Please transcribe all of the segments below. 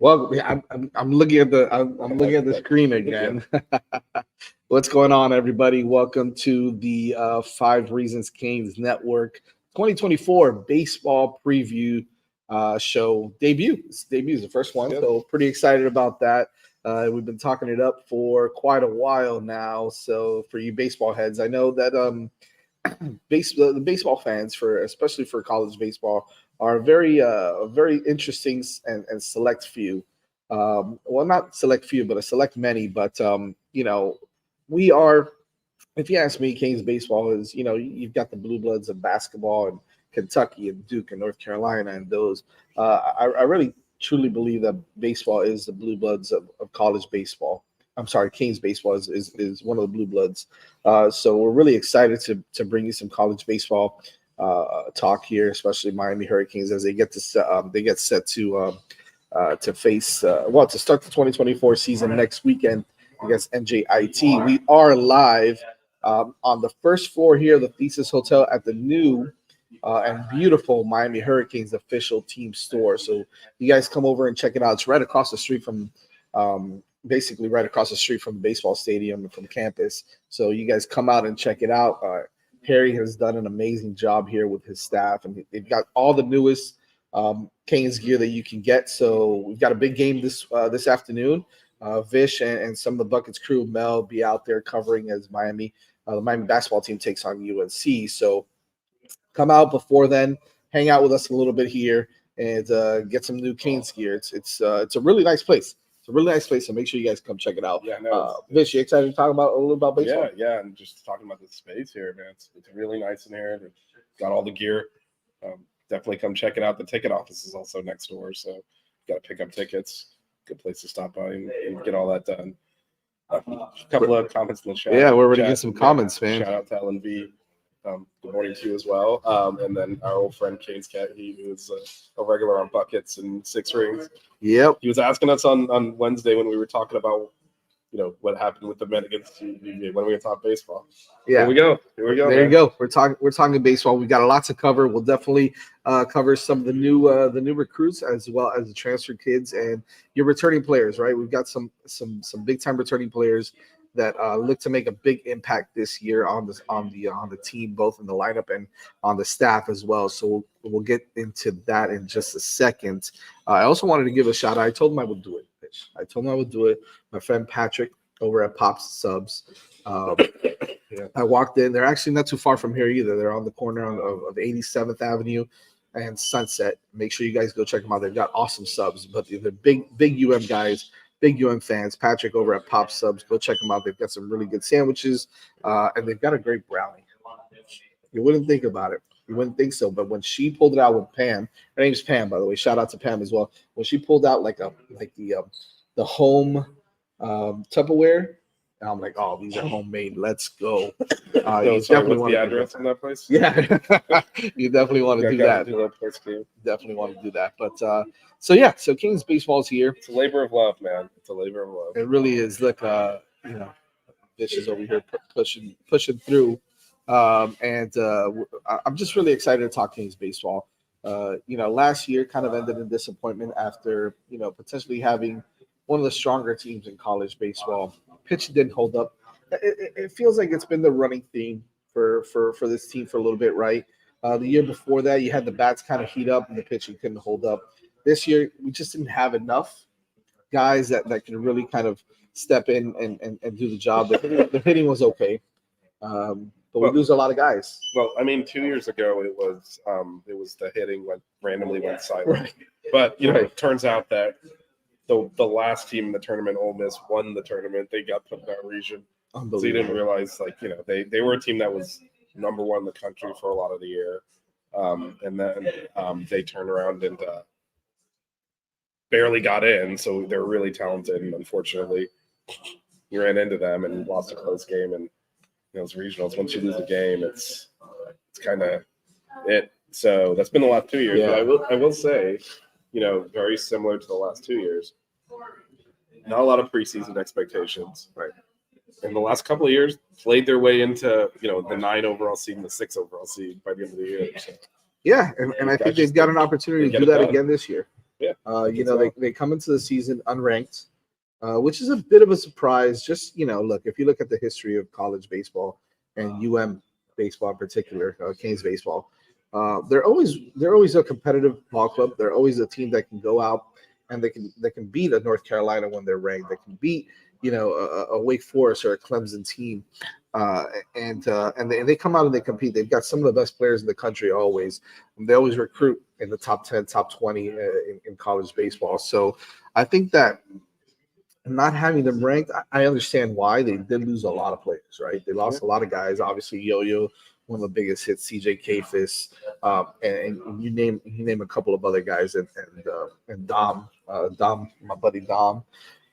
Well, I'm looking at I'm looking at the screen again. What's going on, everybody? Welcome to the Five Reasons Canes Network 2024 baseball preview show debut. This debut is the first one, so pretty excited about that. We've been talking it up for quite a while now. So for you baseball heads, I know that the baseball fans, for especially for college baseball, are very interesting and select few. Well, not select few, but a select many. But we are. If you ask me, Canes baseball is, you've got the blue bloods of basketball and Kentucky and Duke and North Carolina and those. I really truly believe that baseball is the blue bloods of college baseball. I'm sorry, Canes baseball is one of the blue bloods. So we're really excited to bring you some college baseball talk here, especially Miami Hurricanes as they get set to face to start the 2024 season next weekend against NJIT. We are live on the first floor here of the Thesis Hotel at the new and beautiful Miami Hurricanes official team store. So you guys come over and check it out. It's right across the street from basically right across the street from the baseball stadium and from campus. So you guys come out and check it out. Harry has done an amazing job here with his staff, and they've got all the newest Canes gear that you can get. So we've got a big game this afternoon. Vish and some of the Buckets crew, Mel, be out there covering as the Miami basketball team takes on UNC. So come out before then, hang out with us a little bit here, and get some new Canes gear. It's a really nice place. It's a really nice place, so make sure you guys come check it out. Yeah, no, Vish, you excited to talk about a little about baseball? Yeah, and just talking about the space here, man. It's really nice in here. They've got all the gear. Definitely come check it out. The ticket office is also next door, so you got to pick up tickets. Good place to stop by and get all that done. A couple of comments in the chat. Yeah, we're going to get some comments, man. Shout out to LNV. Good morning to you as well. And then our old friend Canes Cat, he was a regular on Buckets and Six Rings. Yep. He was asking us on Wednesday when we were talking about, what happened with the men against UVA when we were talking baseball. Yeah. Here we go. There you go. We're talking baseball. We've got a lot to cover. We'll definitely cover some of the new recruits as well as the transfer kids and your returning players. Right. We've got some big time returning players that look to make a big impact this year on the team, both in the lineup and on the staff as well. So we'll get into that in just a second. I also wanted to give a shout out. I told him I would do it. My friend Patrick over at Pops Subs. I walked in. They're actually not too far from here either. They're on the corner of 87th Avenue and Sunset. Make sure you guys go check them out. They've got awesome subs, but they're big UM guys. Big UM fans. Patrick over at Pop Subs. Go check them out. They've got some really good sandwiches, and they've got a great brownie. You wouldn't think about it. You wouldn't think so. But when she pulled it out with Pam, her name's Pam, by the way. Shout out to Pam as well. When she pulled out the home Tupperware, and I'm like, oh, these are homemade. Let's go. You definitely want the address on that place. Yeah, you definitely want to do that. Definitely want to do that. But so Kings baseball is here. It's a labor of love, man. It's a labor of love. It really is. Look, Vish is over here pushing through, and I'm just really excited to talk Kings baseball. Last year kind of ended in disappointment after potentially having one of the stronger teams in college baseball. Pitch didn't hold up. It feels like it's been the running theme for this team for a little bit, right? The year before that, you had the bats kind of heat up and the pitching couldn't hold up. This year, we just didn't have enough guys that can really kind of step in and do the job. The hitting was okay, but we lose a lot of guys. Well, I mean, 2 years ago, it was the hitting randomly went silent. Right. But, it turns out that the last team in the tournament, Ole Miss, won the tournament. They got put in that region. So you didn't realize, they were a team that was number one in the country for a lot of the year. And then they turned around and barely got in. So they're really talented. And unfortunately, you ran into them and lost a close game. And those regionals, once you lose a game, it's kind of it. So that's been the last 2 years. Yeah. But I will say, very similar to the last 2 years. Not a lot of preseason expectations. Right. In the last couple of years, played their way into, the 9 overall seed and the 6 overall seed by the end of the year. So. Yeah, and I think they've got an opportunity to do that again this year. Yeah, They come into the season unranked, which is a bit of a surprise. Just look, if you look at the history of college baseball and baseball in particular, Canes baseball, they're always a competitive ball club. They're always a team that can go out and they can beat a North Carolina when they're ranked. They can beat a Wake Forest or a Clemson team, and they come out and they compete. They've got some of the best players in the country always. They always recruit in the top 10, top 20 in college baseball. So I think that not having them ranked, I understand why. They did lose a lot of players, right? They lost a lot of guys. Obviously, Yo-Yo, one of the biggest hits, CJ Kafis, and you name a couple of other guys, and Dom, my buddy Dom,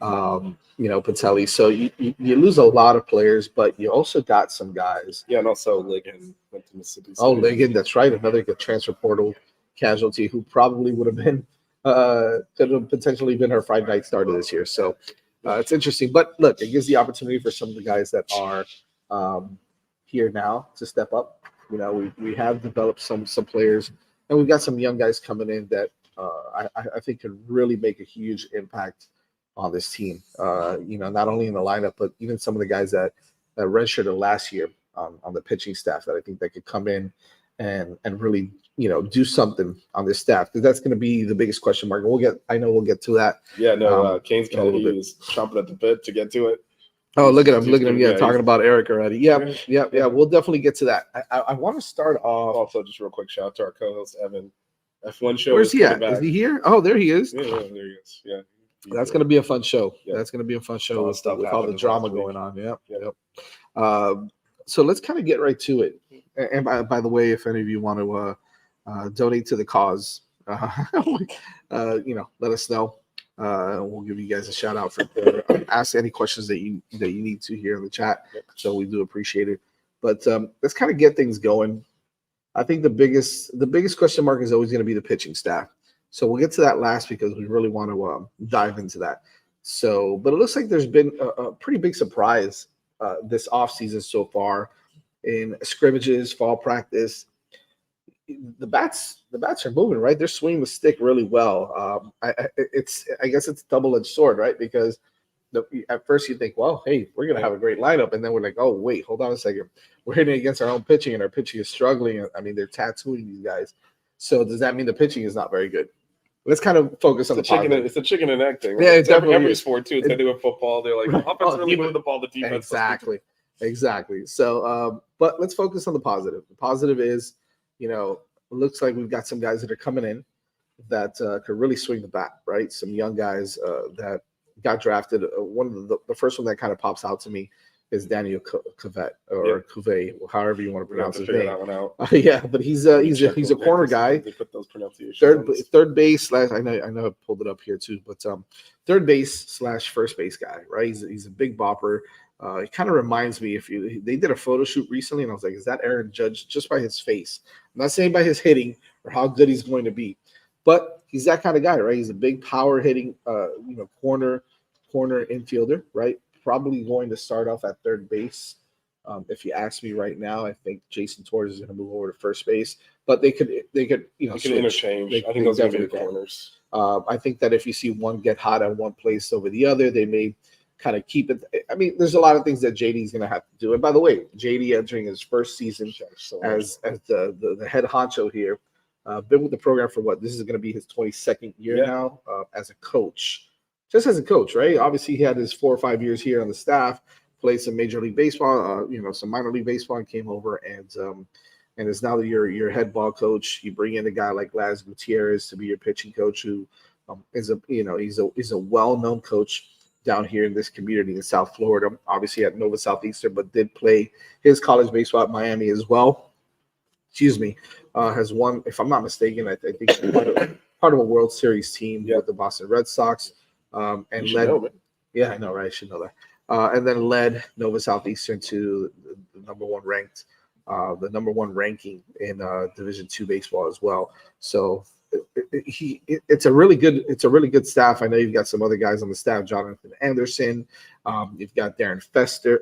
Patelli. So you lose a lot of players, but you also got some guys. Yeah, and also Ligon went to Mississippi State. Oh, Ligon, that's right, another good transfer portal casualty who probably would have been could have potentially been her Friday night starter this year. So it's interesting, but look, it gives the opportunity for some of the guys that are here now to step up. We have developed some players, and we've got some young guys coming in that I think could really make a huge impact on this team. Not only in the lineup, but even some of the guys that redshirted last year on the pitching staff that I think that could come in and really do something on this staff, because that's going to be the biggest question mark. I know we'll get to that. Yeah, no, Canes Kennedy is chomping at the bit to get to it. Oh, look at him. Yeah, talking about Eric already. Yeah. We'll definitely get to that. I want to start off. Also, just real quick, shout out to our co-host, Evan. F1 show. Where's he at? Back. Is he here? Oh, there he is. Yeah, there he is. Yeah. That's going to be a fun show. Yeah. That's going to be a fun show with all the drama going on. Yep. Yep. So let's kind of get right to it. And by the way, if any of you want to donate to the cause, let us know. We'll give you guys a shout out for ask any questions that you need to here in the chat. Yep. So we do appreciate it. But let's kind of get things going. I think the biggest question mark is always going to be the pitching staff. So we'll get to that last because we really want to dive into that. So, but it looks like there's been a pretty big surprise this offseason so far in scrimmages, fall practice. The bats are moving, right? They're swinging the stick really well. I guess it's a double-edged sword, right? Because at first you think, well, hey, we're going to have a great lineup. And then we're like, oh, wait, hold on a second. We're hitting against our own pitching, and our pitching is struggling. I mean, they're tattooing these guys. So does that mean the pitching is not very good? Let's kind of focus on the positive. It's a chicken and egg thing. Right? Yeah, it's every sport, too. It's they do with football. They're like, offense really move the ball, the defense. Exactly. So, but let's focus on the positive. The positive is, it looks like we've got some guys that are coming in that could really swing the bat, right? Some young guys that got drafted. One of the first one that kind of pops out to me is Daniel Cuvette or Cuvée, however you want to pronounce his name. That one out. Yeah, but he's a corner guy. They put those pronunciations. Third base / I know I pulled it up here too, but third base / first base guy, right? He's a big bopper. It kind of reminds me they did a photo shoot recently, and I was like, is that Aaron Judge? Just by his face. I'm not saying by his hitting or how good he's going to be, but he's that kind of guy, right? He's a big power hitting, corner infielder, right? Probably going to start off at third base. If you ask me right now, I think Jason Torres is going to move over to first base, but they could interchange. I think those are going to be the corners. I think that if you see one get hot at one place over the other, they may kind of keep it. I mean, there's a lot of things that JD is going to have to do. And by the way, JD entering his first season as the head honcho here, been with the program for this is going to be his 22nd year now as a coach. Just as a coach, right? Obviously, he had his 4 or 5 years here on the staff, played some Major League Baseball, some minor league baseball, and came over and is now your head ball coach. You bring in a guy like Laz Gutierrez to be your pitching coach, who is a well-known coach down here in this community in South Florida. Obviously at Nova Southeastern, but did play his college baseball at Miami as well. Has won, if I'm not mistaken, I think part of a World Series team with the Boston Red Sox. And led, I know, right? I should know that. And then led Nova Southeastern to the number one ranking in Division II baseball as well. So it's a really good staff. I know you've got some other guys on the staff, Jonathan Anderson. You've got Darren Fenster.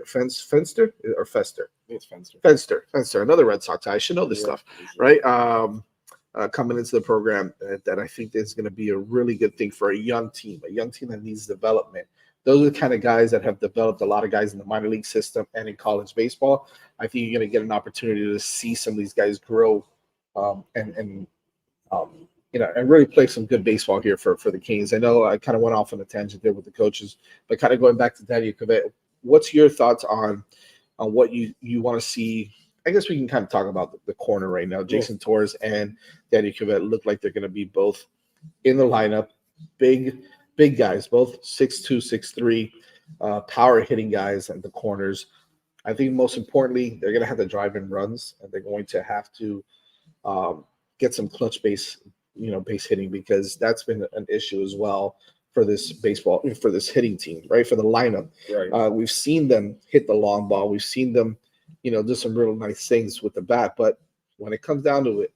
It's Fenster. Fenster, another Red Sox guy. I should know this stuff, right? coming into the program that I think is going to be a really good thing for a young team that needs development. Those are the kind of guys that have developed a lot of guys in the minor league system and in college baseball. I think you're going to get an opportunity to see some of these guys grow and and really play some good baseball here for the Kings. I know I kind of went off on a tangent there with the coaches, but kind of going back to Daniel Cavett, what's your thoughts on what you want to see? I guess we can kind of talk about the corner right now. Jason Torres and Daniel Cavett look like they're going to be both in the lineup. Big guys, both 6'2", 6'3", power hitting guys at the corners. I think most importantly, they're going to have to drive in runs, and they're going to have to get some clutch base hitting, because that's been an issue as well for this hitting team, right? For the lineup. Right. We've seen them hit the long ball. We've seen them, do some real nice things with the bat. But when it comes down to it,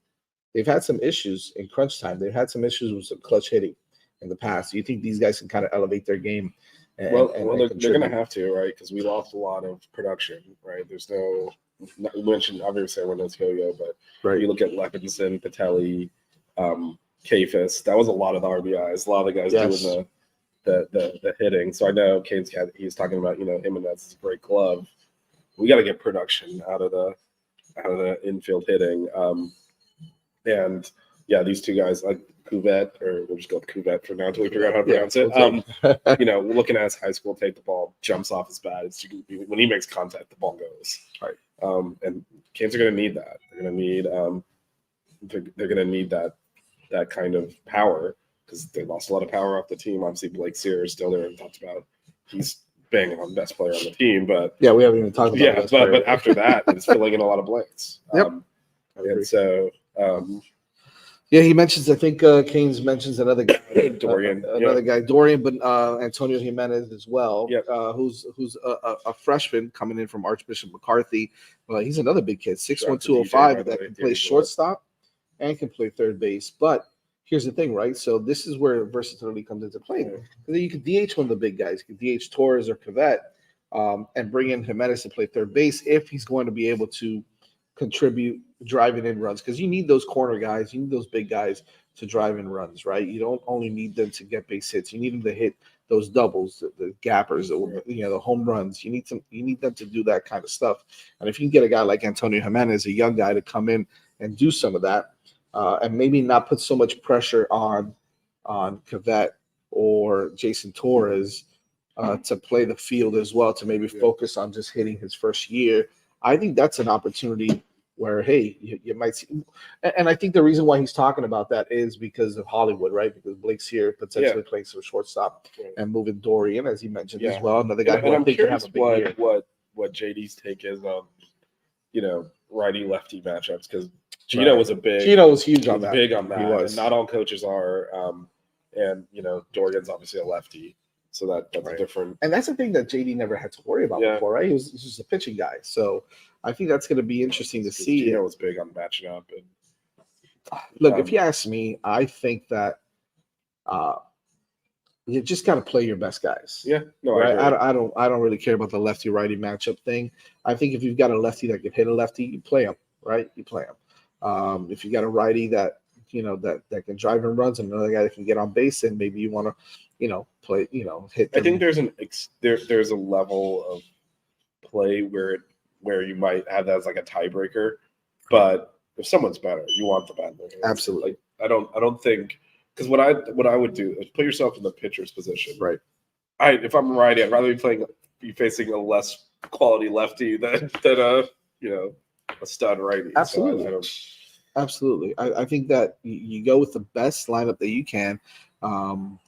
they've had some issues in crunch time. They've had some issues with some clutch hitting in the past. Do you think these guys can kind of elevate their game? They're going to have to, right? Because we lost a lot of production, right? There's no – you mentioned, obviously, everyone knows Yo-Yo, but you look at Levinson, Patelli, Kafis, that was a lot of the RBIs, a lot of the guys doing the hitting. So I know he's talking about, him, and that's a great glove. We got to get production out of the infield hitting. And yeah, these two guys like Cuvette, or we'll just go with Cuvette for now until we figure out how to pronounce it. Looking at his high school tape, the ball jumps off his bat. When he makes contact, the ball goes. Right. And Canes are going to need that. They're going to need that kind of power, because they lost a lot of power off the team. Obviously, Blake Sear is still there and talked about he's banging on the best player on the team. But yeah, we haven't even talked about but after that, it's filling in a lot of blanks. And so. He mentions. I think Canes mentions another guy, Dorian, guy, Dorian, but Antonio Jimenez as well, who's a freshman coming in from Archbishop McCarthy. He's another big kid, 6'1", 205, that can play shortstop and can play third base. But here's the thing, right? So this is where versatility comes into play. Then you could DH one of the big guys, you could DH Torres or Cavett, and bring in Jimenez to play third base if he's going to be able to contribute driving in runs, because you need those corner guys, you need those big guys to drive in runs, right? You don't only need them to get base hits, you need them to hit those doubles, the gappers, the home runs. You need them to do that kind of stuff. And if you can get a guy like Antonio Jimenez, a young guy, to come in and do some of that, and maybe not put so much pressure on Cavett or Jason Torres to play the field as well, to maybe focus on just hitting his first year, I think that's an opportunity where, hey, you might see. And I think the reason why he's talking about that is because of Hollywood, right? Because Blake's here potentially playing some shortstop and moving Dorian, as he mentioned as well. Another guy who I think can have a big year. What JD's take is on, righty lefty matchups, because Gino was huge on that. Big on that. He was. And not all coaches are. And Dorian's obviously a lefty. So that's a different. And that's the thing that JD never had to worry about before, right? He was just a pitching guy. So I think that's going to be interesting to see. Gino was big on matching up. And, look, if you ask me, I think that you just got to play your best guys. Yeah, no, right? I don't really care about the lefty righty matchup thing. I think if you've got a lefty that can hit a lefty, you play him, right? You play him. If you got a righty that that can drive and runs, and another guy that can get on base, and maybe you want to play, hit them. I think there's a level of play where you might have that as like a tiebreaker, but if someone's better, you want the better. Absolutely. Like, I don't think, because what I would do is put yourself in the pitcher's position. Right. If I'm righty, I'd rather be facing a less quality lefty than a stud righty. Absolutely. So Absolutely. I think that you go with the best lineup that you can. We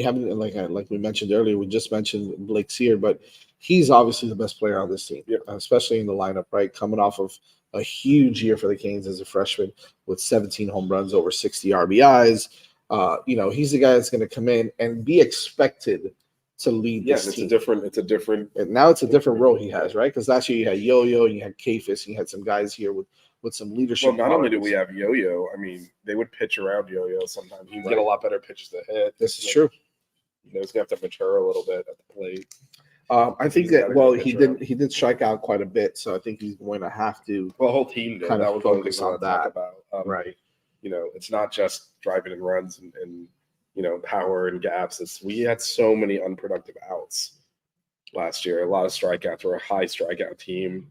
haven't, like we mentioned earlier, we just mentioned Blake Sear, but he's obviously the best player on this team, especially in the lineup, right? Coming off of a huge year for the Canes as a freshman with 17 home runs, over 60 RBIs. He's the guy that's going to come in and be expected to lead this team. It's a different. And now it's a different role he has, right? Because last year you had Yo-Yo, and you had Kafis, and you had some guys here with some leadership. Well, not only do we have Yo-Yo, I mean, they would pitch around Yo-Yo sometimes. He'd get a lot better pitches to hit. This is true. He's going to have to mature a little bit at the plate. I think He's that gotta go he pitcher. did strike out quite a bit, so I think he's going to have to Well, the whole team did. kind That of was one of the focus things I on want to talk that. about. Right. You know, it's not just driving in runs and power and gaps. We had so many unproductive outs last year. A lot of strikeouts. We're a high strikeout team.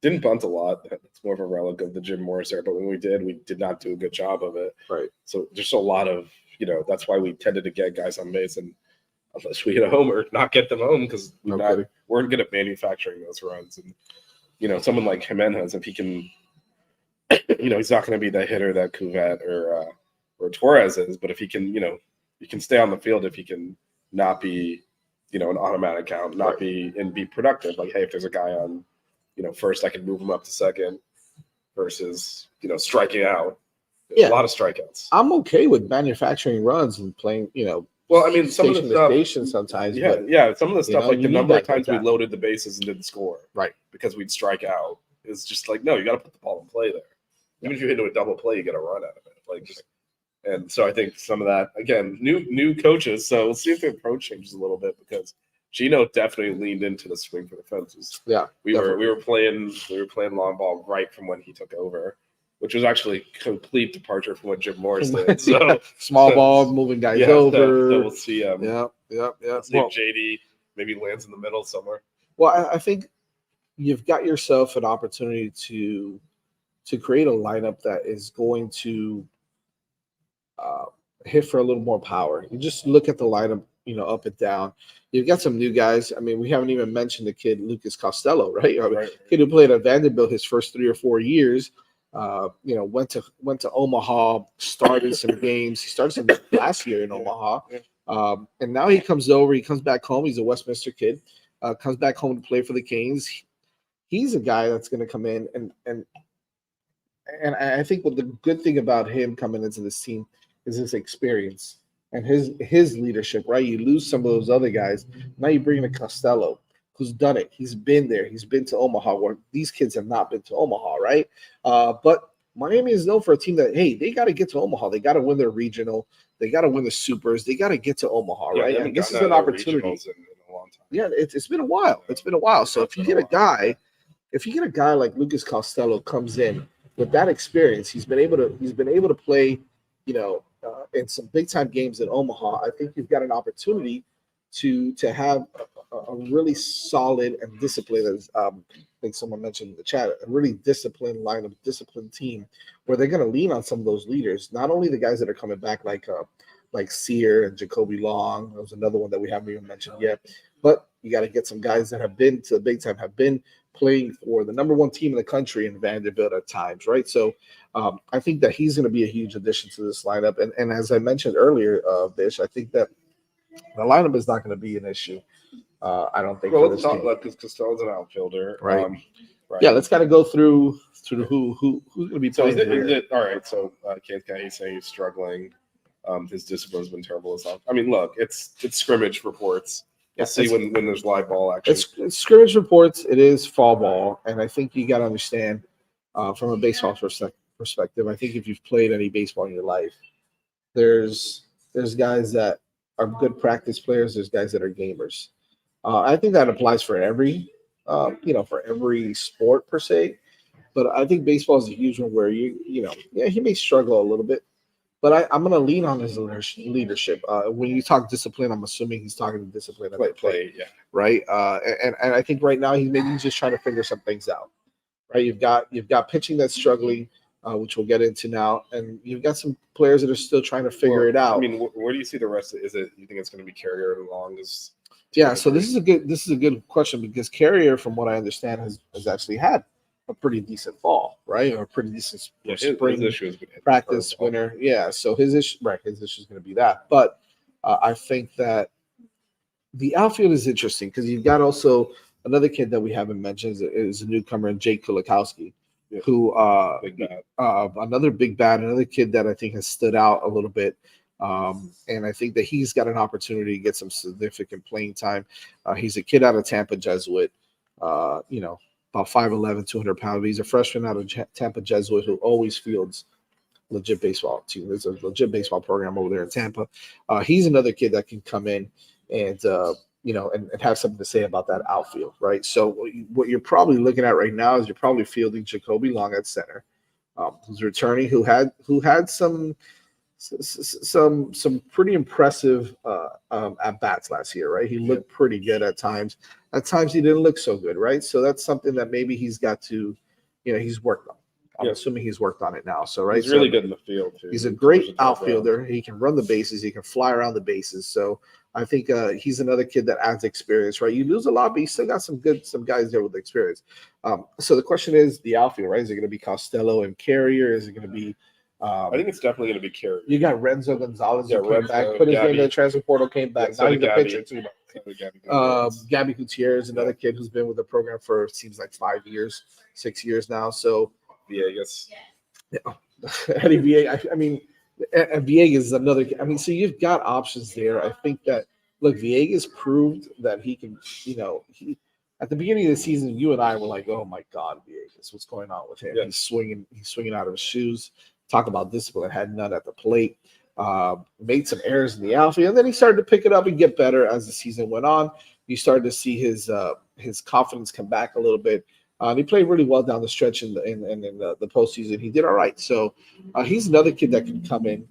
Didn't bunt a lot. It's more of a relic of the Jim Morris era. But when we did not do a good job of it. Right. So just a lot of, that's why we tended to get guys on base, and unless we hit a homer, not get them home because we're good at manufacturing those runs. And someone like Jimenez, if he can, he's not going to be the hitter that Cuvette or Torres is, but if he can, he can stay on the field if he can not be, an automatic out, not be and be productive. Like, hey, if there's a guy on, first, I can move him up to second versus, striking out. Yeah. A lot of strikeouts. I'm okay with manufacturing runs and playing, well, I mean, some of the stuff, station sometimes. Yeah, but, yeah. Some of the stuff, like the number of times we that. loaded the bases and didn't score, right, because we'd strike out, is just like, no, you got to put the ball in play there. Even if you hit into a double play, you get a run out of it. Like, and so I think some of that, again, new coaches. So we'll see if the approach changes a little bit, because Gino definitely leaned into the swing for the fences. Yeah, we were playing long ball right from when he took over, which was actually complete departure from what Jim Morris did. So small ball, moving guys over. So we'll see. Yeah. See if JD maybe lands in the middle somewhere. Well, I think you've got yourself an opportunity to create a lineup that is going to hit for a little more power. You just look at the lineup, up and down. You've got some new guys. I mean, we haven't even mentioned the kid Lucas Costello, right? Kid who played at Vanderbilt his first 3 or 4 years. Went to Omaha, started some games. He started some games last year in Omaha, and now he comes over. He comes back home. He's a Westminster kid. Comes back home to play for the Canes. He's a guy that's going to come in, and I think what the good thing about him coming into this team is his experience and his leadership. Right, you lose some of those other guys. Now you bring in a Costello, who's done it. He's been there. He's been to Omaha, where these kids have not been to Omaha, right? But Miami is known for a team that, hey, they got to get to Omaha. They got to win their regional. They got to win the supers. They got to get to Omaha, right? And this is an opportunity. In a long time. Yeah, it's been a while. It's been a while. So if you get a guy like Lucas Costello comes in with that experience, he's been able to play, in some big time games in Omaha. I think you've got an opportunity to have a really solid and disciplined, as I think someone mentioned in the chat, a really disciplined lineup, disciplined team, where they're going to lean on some of those leaders. Not only the guys that are coming back, like Sear and Jacoby Long. There was another one that we haven't even mentioned yet. But you got to get some guys that have been to the big time, have been playing for the number one team in the country in Vanderbilt at times, right? So I think that he's going to be a huge addition to this lineup. And as I mentioned earlier, Vish, I think that the lineup is not going to be an issue. I don't think. Well, let's not because Costello's an outfielder, right? Right. Yeah, let's kind of go through who's going to be playing. All right. So Kane's guy, he's saying he's struggling. His discipline's been terrible as well. I mean, look, it's scrimmage reports. Let's see when there's live ball action. It's scrimmage reports. It is fall ball, and I think you got to understand from a baseball perspective. I think if you've played any baseball in your life, there's guys that are good practice players. There's guys that are gamers. I think that applies for every sport per se. But I think baseball is a huge one where he may struggle a little bit. But I'm going to lean on his leadership. When you talk discipline, I'm assuming he's talking discipline at the plate, yeah, right? And I think right now he's just trying to figure some things out, right? You've got pitching that's struggling, which we'll get into now, and you've got some players that are still trying to figure it out. I mean, where do you see the rest? You think it's going to be Carrier who Long is? Yeah, so this is a good question, because Carrier, from what I understand, has actually had a pretty decent fall, right? Or a pretty decent spring his practice winter. Yeah, so his issue is going to be that. But I think that the outfield is interesting because you've got also another kid that we haven't mentioned is a newcomer, Jake Kulikowski, who another big bat, another kid that I think has stood out a little bit. And I think that he's got an opportunity to get some significant playing time. He's a kid out of Tampa Jesuit, about 5'11", 200 pounds. He's a freshman out of Tampa Jesuit who always fields legit baseball team. There's a legit baseball program over there in Tampa. He's another kid that can come in and and have something to say about that outfield, right? So what you're probably looking at right now is you're probably fielding Jacoby Long at center, who's returning, who had some pretty impressive at bats last year, right? He looked pretty good at times. At times he didn't look so good, right? So that's something that maybe he's got to, he's worked on. I'm assuming he's worked on it now. So right, he's really good in the field too. He's a great outfielder. He can run the bases. He can fly around the bases. So I think he's another kid that adds experience, right? You lose a lot, but you still got some guys there with experience. So the question is the outfield, right? Is it going to be Costello and Carrier? Is it going to be? I think it's definitely going to be Carrier. You got Renzo Gonzalez who came back, put his name in the transfer portal, came back. Now he's a pitcher too. Gabby Gutierrez, another kid who's been with the program for seems like 5 years, 6 years now. So Villegas. Yeah. Eddie Villegas. I mean, Villegas is another. I mean, so you've got options there. I think that Villegas proved that he can. At the beginning of the season, you and I were like, "Oh my God, Villegas, what's going on with him? Yeah. He's swinging out of his shoes." Talk about discipline, had none at the plate. Made some errors in the outfield, and then he started to pick it up and get better as the season went on. You started to see his confidence come back a little bit. He played really well down the stretch in the postseason. He did all right. So he's another kid that can come in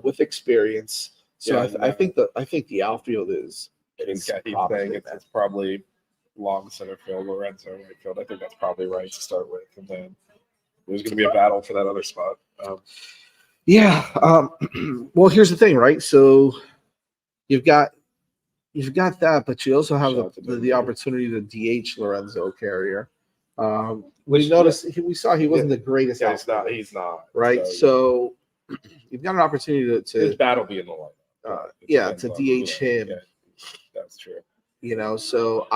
with experience. So I think the outfield is. He's saying it's probably Long center field, Lorenzo right field. I think that's probably right to start with, and then there's going to be a battle for that other spot. Well, here's the thing, right? So you've got that, but you also have the opportunity to DH Lorenzo Carrier. We noticed we saw he wasn't the greatest. Yeah, he's not. Right. So you've got an opportunity to his battle be in the lineup. To DH him. Yeah, that's true. So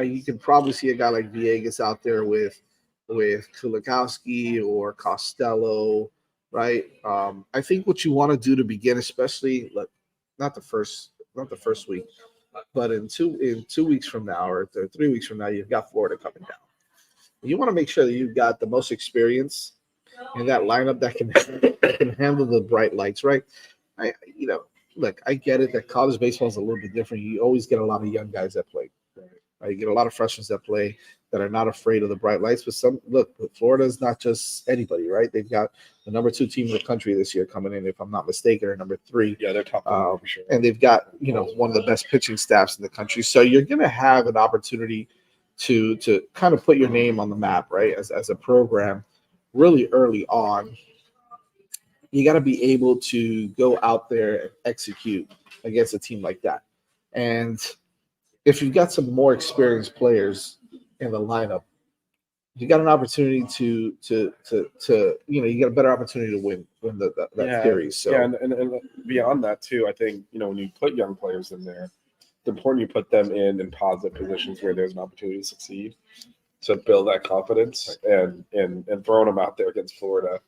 you can probably see a guy like Villegas out there with Kulikowski or Costello, right? I think what you want to do to begin, especially not the first week, but in 2 weeks from now or 3 weeks from now, you've got Florida coming down. You want to make sure that you've got the most experience in that lineup that can handle the bright lights, right? I get it that college baseball is a little bit different. You always get a lot of young guys that play. Right? You get a lot of freshmen that play that are not afraid of the bright lights. But Florida is not just anybody, right? They've got the number 2 team in the country this year coming in, if I'm not mistaken, or number 3. Yeah, they're top for sure. And they've got one of the best pitching staffs in the country. So you're going to have an opportunity to kind of put your name on the map, right? As a program, really early on. You got to be able to go out there and execute against a team like that. And if you've got some more experienced players in the lineup, you got an opportunity to you got a better opportunity to win that series. So and beyond that too, I think when you put young players in there, it's important you put them in positive positions where there's an opportunity to succeed, to build that confidence and throwing them out there against Florida.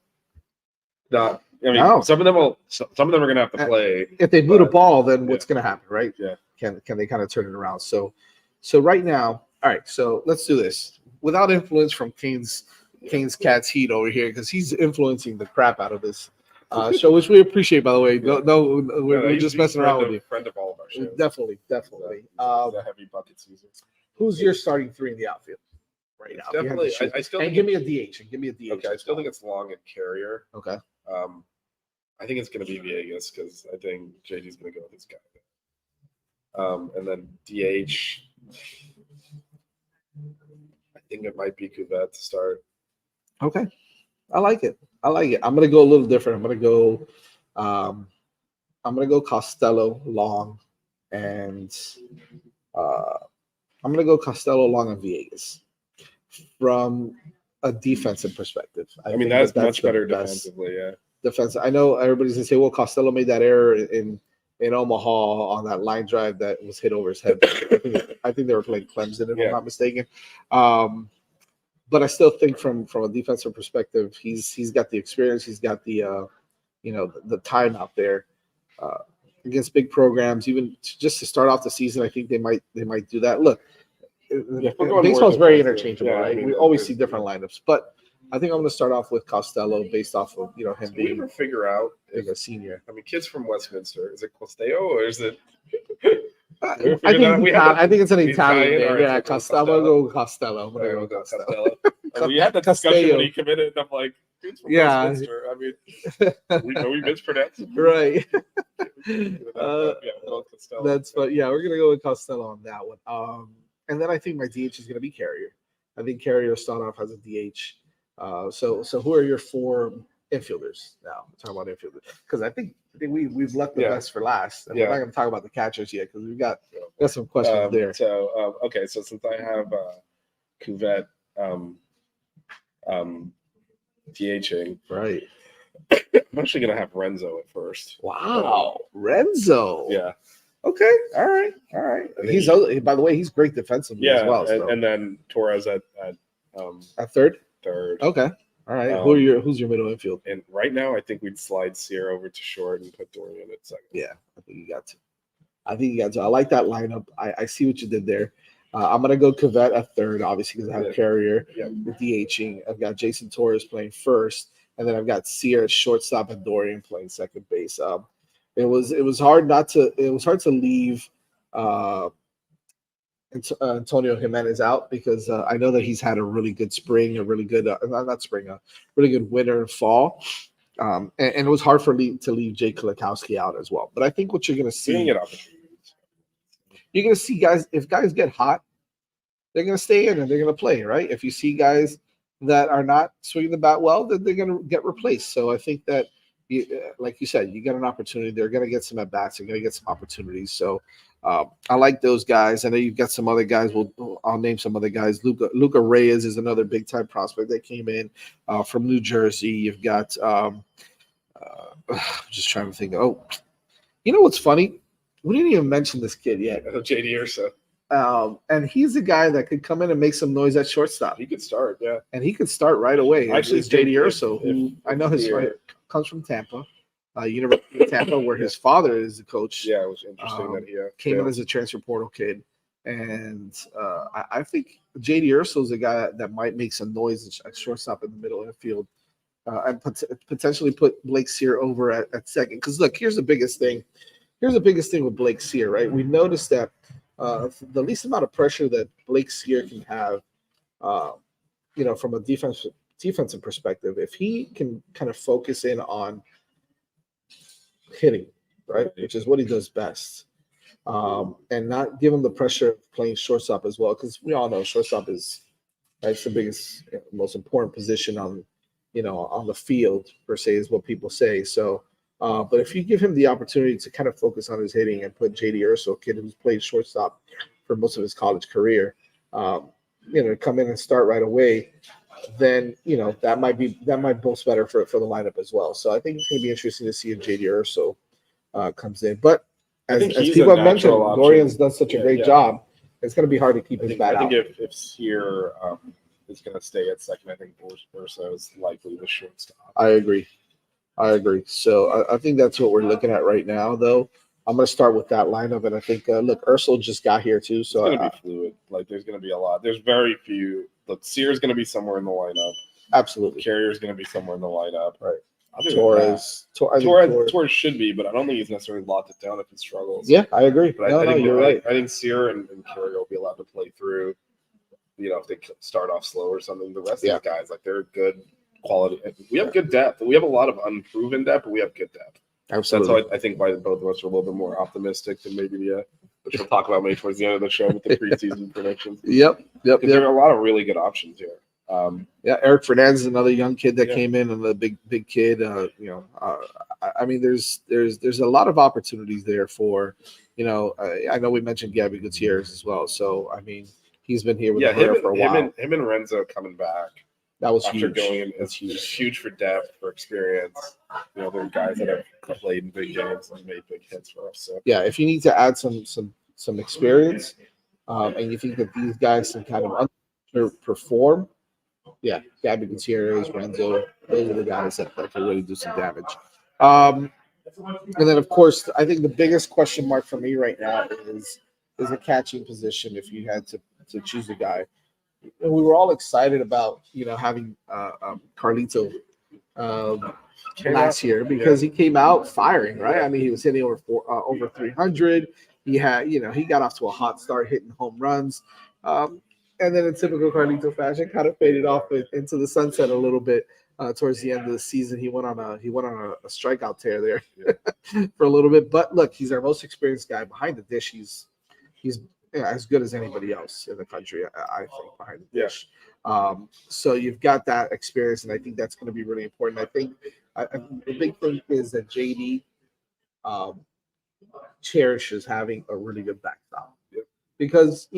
Some of them are going to have to play. If they boot a ball, then what's going to happen, right? Yeah. Can they kind of turn it around? So right now, all right. So let's do this without influence from Kane's Cat's Heat over here, because he's influencing the crap out of this show, which we appreciate, by the way. We're just messing around with you. Friend of all of our shows. Definitely. The heavy bucket season. Who's your starting 3 in the outfield right now? Definitely. I still think give me a DH. Okay, I still think it's Long and Carrier. Okay. I think it's going to be Villegas because I think JD's going to go with his guy. And then DH, I think it might be Cuvette to start. Okay. I like it. I'm going to go a little different. I'm going to go Costello, Long, and I'm going to go Costello, Long, and Villegas from a defensive perspective. I mean, that's much better defensively, yeah. Defense. I know everybody's gonna say, "Well, Costello made that error in Omaha on that line drive that was hit over his head." I think they were playing Clemson, if I'm not mistaken. But I still think from a defensive perspective, he's got the experience. He's got the the time out there against big programs. Even just to start off the season, I think they might do that. Look, baseball is very interchangeable, right? I mean, we always see different lineups, but I think I'm going to start off with Costello based off of him being. Ever figure out a senior? I mean, kids from Westminster. Is it Costello or is it? We I figured that think we had I think it's an Italian Italian, name. all right, Yeah, so Costello. I'm gonna go with Costello. I'm gonna Alright, go we'll with go Costello. Costello. We had that discussion Castello. when he committed, and I'm like, dude's from Yeah. Westminster. I mean, we mispronounced it. Right. Yeah, we'll go with Costello. That's but yeah, we're gonna go with Costello on that one. And then I think my DH is gonna be Carrier. I think Carrier will start off as a DH. So who are your four infielders now? We're talking about infielders because I think we've left the best for last. And we're not gonna talk about the catchers yet because we've got some questions there. So okay, so since I have Cuvette DHing, Right. I'm actually gonna have Renzo at first. Wow, Renzo. Yeah. Okay. All right. He's by the way, he's great defensively as well. So. And then Torres at third. third. Okay. All right. Who's your middle infield? And right now, I think we'd slide Sear over to short and put Dorian at second. Yeah, I think you got to. I like that lineup. I see what you did there. I'm gonna go Cavett at third, obviously because I have Carrier DHing. I've got Jason Torres playing first, and then I've got Sear at shortstop and Dorian playing second base. It was hard to leave Antonio Jimenez out because I know that he's had a really good spring, a really good really good winter and fall, and it was hard for me to leave Jake Kulakowski out as well. But I think what you're going to see, you're going to see guys. If guys get hot, they're going to stay in and they're going to play, right? If you see guys that are not swinging the bat well, then they're going to get replaced. So I think that, like you said, you get an opportunity. They're going to get some at bats. They're going to get some opportunities. So I like those guys. I know you've got some other guys. I'll name some other guys. Luca Reyes is another big time prospect that came in from New Jersey. You've got I'm just trying to think. Oh, you know what's funny? We didn't even mention this kid yet. JD Ursa. And he's a guy that could come in and make some noise at shortstop. He could start, yeah. And he could start right away. Actually, it's JD Urso, who I know comes from Tampa, University of Tampa, where his father is the coach. Yeah, it was interesting that he came in as a transfer portal kid. And I think JD Urso is a guy that might make some noise at shortstop in the middle of the field and potentially put Blake Sear over at second. Because, look, here's the biggest thing. Here's the biggest thing with Blake Sear, right? We noticed that the least amount of pressure that Blake Sear can have, from a defensive perspective, if he can kind of focus in on hitting, right, which is what he does best, and not give him the pressure of playing shortstop as well, because we all know shortstop is the biggest, most important position on the field per se, is what people say. So. But if you give him the opportunity to kind of focus on his hitting and put JD Urso, a kid who's played shortstop for most of his college career, come in and start right away, then that might boast better for the lineup as well. So I think it's going to be interesting to see if JD Urso comes in. But as people have mentioned, Dorian's done such a great job. It's going to be hard to keep his bat out. I think if Sear is going to stay at second, I think Urso is likely the shortstop. I agree. So I think that's what we're looking at right now, though. I'm going to start with that lineup, and I think, Ursul just got here, too. So it's going to be fluid. Like, there's going to be a lot. There's very few. Look, Sear's going to be somewhere in the lineup. Absolutely. Carrier's going to be somewhere in the lineup. Right. Torres should be, but I don't think he's necessarily locked it down if he struggles. Yeah, I agree. But I think you're right. I think Sear and Carrier will be allowed to play through, if they start off slow or something. The rest of the guys, they're good quality. We have good depth. We have a lot of unproven depth, but we have good depth. Absolutely. That's how I think why both of us are a little bit more optimistic than maybe which we'll talk about maybe towards the end of the show with the preseason predictions. Yep. There are a lot of really good options here. Eric Fernandez is another young kid that came in, and the big kid. I mean, there's a lot of opportunities there for, I know we mentioned Gabby Gutierrez as well. So I mean, he's been here with the for a while. Him and Renzo coming back. That was after huge. Going in, it's huge for depth, for experience. They're guys that have played in big games and made big hits for us. So if you need to add some experience, and you think that these guys can kind of underperform, Gabby Gutierrez, Renzo, those are the guys that can really do some damage. And then, of course, I think the biggest question mark for me right now is a catching position. If you had to choose a guy. And we were all excited about having Carlito last year because he came out firing, right? I mean, he was hitting over 300. he had, he got off to a hot start, hitting home runs. And then in typical Carlito fashion, kind of faded off into the sunset a little bit towards the end of the season. He went on a strikeout tear there for a little bit. But look, he's our most experienced guy behind the dish. He's as good as anybody else in the country, I think, behind the dish. So you've got that experience, and I think that's going to be really important. I think the big thing is that JD um, cherishes having a really good backstop because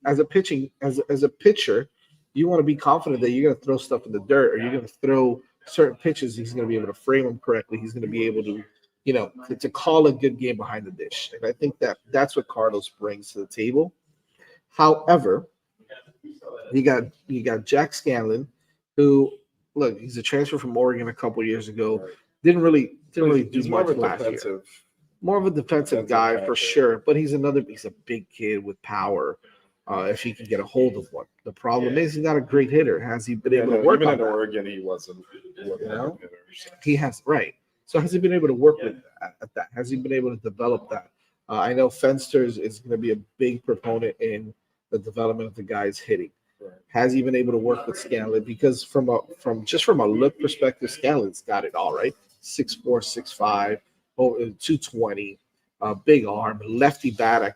as a pitcher, you want to be confident that you're going to throw stuff in the dirt or you're going to throw certain pitches. He's going to be able to frame them correctly. He's going to be able to to call a good game behind the dish. And I think that's what Carlos brings to the table. However, you got Jack Scanlon, who look, he's a transfer from Oregon a couple years ago. Right. Didn't really do He's more much of a last year. defensive. More of a defensive guy for catcher. sure, but he's a big kid with power. If he can get a hold of one, the problem is he's not a great hitter. Has he been able to work even on at that? Oregon, he wasn't a You know? hitter. So. He has right. So has he been able to work with that? Has he been able to develop that? I know Fenster is going to be a big proponent in the development of the guys hitting. Right. Has he been able to work with Scanlon? Because from a look perspective, Scanlon's got it all right. 6'4", 6'5", 220, big arm, lefty bat, a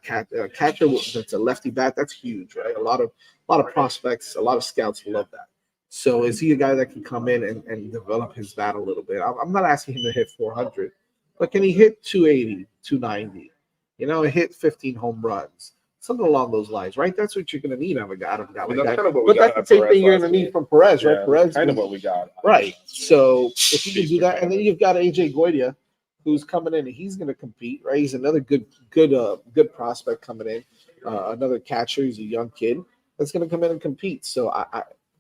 catcher that's a lefty bat. That's huge, right? A lot of prospects, a lot of scouts love that. So is he a guy that can come in and develop his bat a little bit? I'm not asking him to hit 400, but can he hit 280, 290? Hit 15 home runs, something along those lines, right? That's what you're going to need out of a guy like that. That's kind of what we But got. that's the same thing you're going to need from Perez, right? Perez, kind of what we got. Right. So if you can do that, and then you've got AJ Goitia, who's coming in, and he's going to compete, right? He's another good prospect coming in, another catcher. He's a young kid that's going to come in and compete. So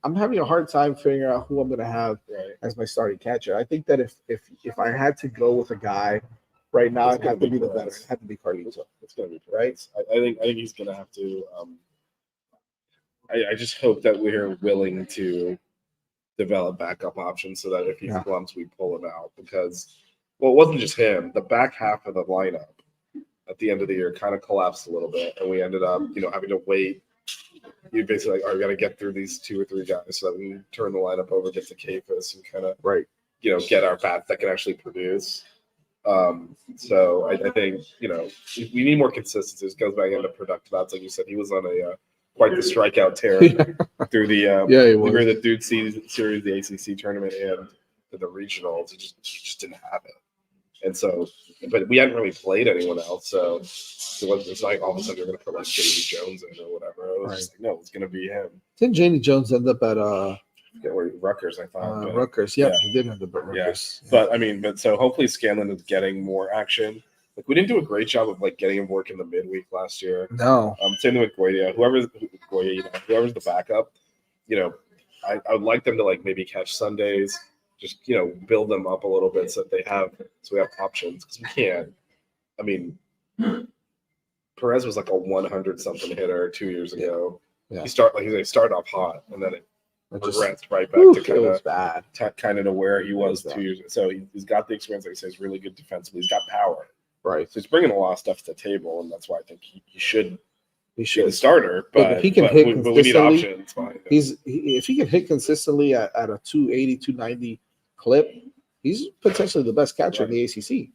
I'm having a hard time figuring out who I'm going to have as my starting catcher. I think that if I had to go with a guy right now, it'd have to be the better. It had to be Carlito. It's going to be right. I think he's going to have to. I just hope that we're willing to develop backup options so that if he slumps, we pull him out because. Well, it wasn't just him. The back half of the lineup at the end of the year kind of collapsed a little bit, and we ended up, having to wait. You basically we got to get through these 2 or 3 guys so that we can turn the lineup over, get to Kafis, and kind of get our bats that can actually produce. So I think we need more consistency. This goes back into productive bats, like you said. He was on a quite the strikeout tear through the he was. we were the Dude Series, the ACC tournament, and the regionals. He just didn't have it. And so, but we hadn't really played anyone else, so it's like all of a sudden you're going to put like J.D. Jones in or whatever. It was just like, no, it's going to be him. Didn't J.D. Jones end up at Rutgers? I thought. Rutgers, yeah, he did end up at Rutgers. Yeah. But so hopefully Scanlon is getting more action. Like we didn't do a great job of like getting him work in the midweek last year. No. Same thing with Goitia. Whoever's the backup, I would like them to like maybe catch Sundays. Just build them up a little bit so that we have options because we can't. I mean, Perez was like a 100 something hitter 2 years ago. Yeah. He started off hot and then it progressed right back to kind of to where he was 2 years ago. So he's got the experience. Like I say, he's really good defensively. He's got power. Right. So he's bringing a lot of stuff to the table, and that's why I think he should. He should be the starter, but if he can hit consistently, we need options. If he can hit consistently at a 280, 290 clip, he's potentially the best catcher in the ACC.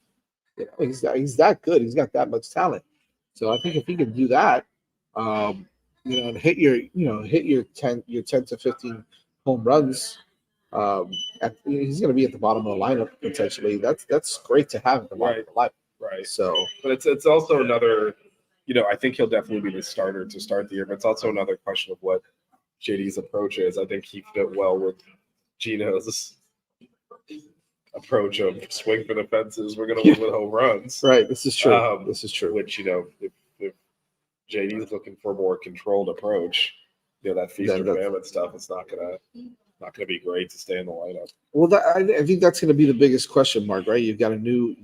He's that good. He's got that much talent. So I think if he can do that, and hit your 10 to 15 home runs, he's going to be at the bottom of the lineup potentially. That's great to have at the bottom of the lineup. Right. So, but it's also another. I think he'll definitely be the starter to start the year. But it's also another question of what JD's approach is. I think he fit well with Gino's approach of swing for the fences. We're going to win with home runs. Right. This is true. This is true. Which if JD's looking for a more controlled approach, that feast or famine stuff, it's not going to be great to stay in the lineup. Well, I think that's going to be the biggest question mark, right? You've got a new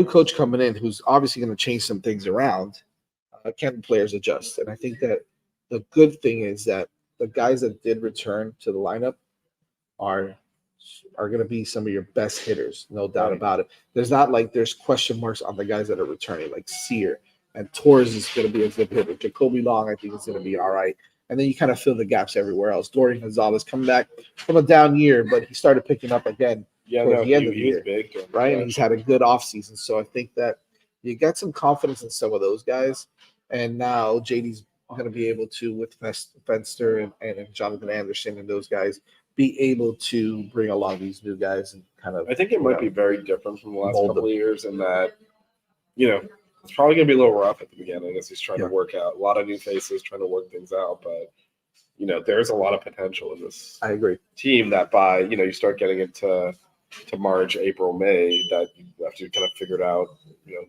coach coming in who's obviously going to change some things around. Can the players adjust? And I think that the good thing is that the guys that did return to the lineup are are going to be some of your best hitters, no doubt Right. about it. There's question marks on the guys that are returning, like Sear and Torres is going to be a good hitter. Jacoby Long, I think, is going to be all right. And then you kind of fill the gaps everywhere else. Dorian Gonzalez coming back from a down year, but he started picking up again Yeah, towards no, the end of the he was year, big, right? And he's had a good offseason. So I think that you got some confidence in some of those guys. And now JD's going to be able to, with Fenster and Jonathan Anderson and those guys, be able to bring a lot of these new guys and kind of. I think it might be very different from the last mold couple them. of years in that, it's probably going to be a little rough at the beginning as he's trying Yeah. to work out. A lot of new faces trying to work things out, but, there's a lot of potential in this I agree. team that by, you start getting into March, April, May, that you have to kind of figure it out,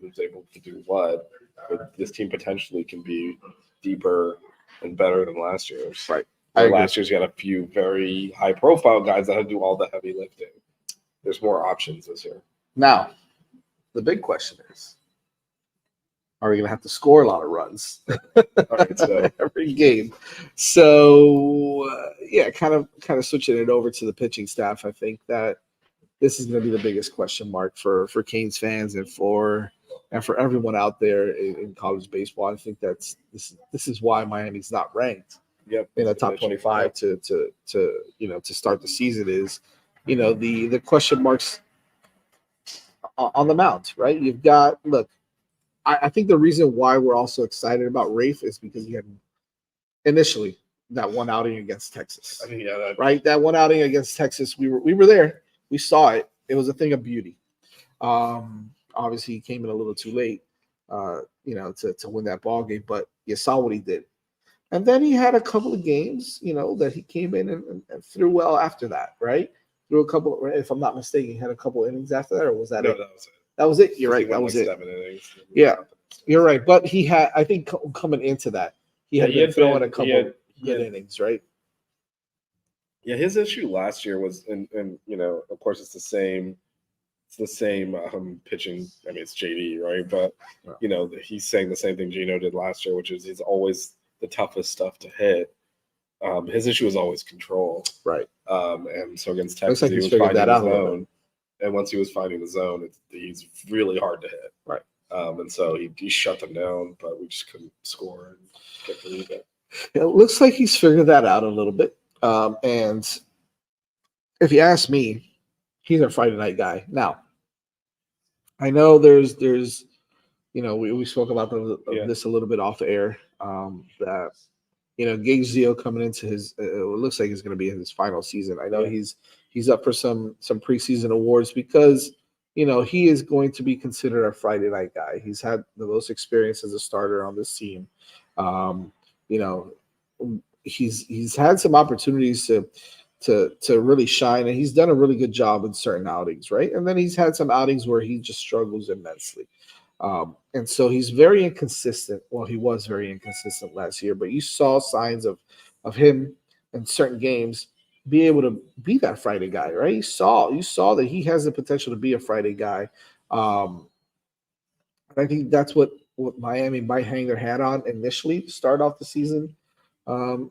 who's able to do what. But this team potentially can be deeper and better than last year's. Right. Last year's got a few very high-profile guys that had to do all the heavy lifting. There's more options this year. Now, the big question is, are we going to have to score a lot of runs So every game? So, kind of switching it over to the pitching staff. I think that this is going to be the biggest question mark for Canes fans and for everyone out there in college baseball. I think this is why Miami's not ranked in the top 25 to start the season is, the question marks on the mound, right? You've got, look, I think the reason why we're also excited about Rafe is because he had initially that one outing against Texas. I mean, right? That one outing against Texas, we were there. We saw it. It was a thing of beauty. Obviously, he came in a little too late, to win that ball game, but you saw what he did. And then he had a couple of games, that he came in and threw well after that, right? Threw a couple, if I'm not mistaken, he had a couple innings after that, or was that it? that was it. That was it. You're right. That was it. 7 innings. Yeah, you're right. But he had, I think, coming into that, he had been throwing a couple good innings, right? Yeah, his issue last year was, and of course, it's the same pitching. I mean, it's JD, right? But he's saying the same thing Gino did last year, which is he's always the toughest stuff to hit. His issue is always control, right? And so against Texas, he was finding that out. Zone, and once he was finding the zone, he's really hard to hit, right? And so he shut them down, but we just couldn't score and get the lead. It looks like he's figured that out a little bit. And if you ask me, he's our Friday night guy. Now, I know there's we spoke about this a little bit off the air. That Gage Zio coming into his it looks like it's going to be his final season. I know he's up for some preseason awards because he is going to be considered a Friday night guy. He's had the most experience as a starter on this team. He's had some opportunities to really shine, and he's done a really good job in certain outings, right? And then he's had some outings where he just struggles immensely. And so he's very inconsistent. Well, he was very inconsistent last year, but you saw signs of him in certain games be able to be that Friday guy, right? You saw that he has the potential to be a Friday guy. And I think that's what Miami might hang their hat on initially to start off the season,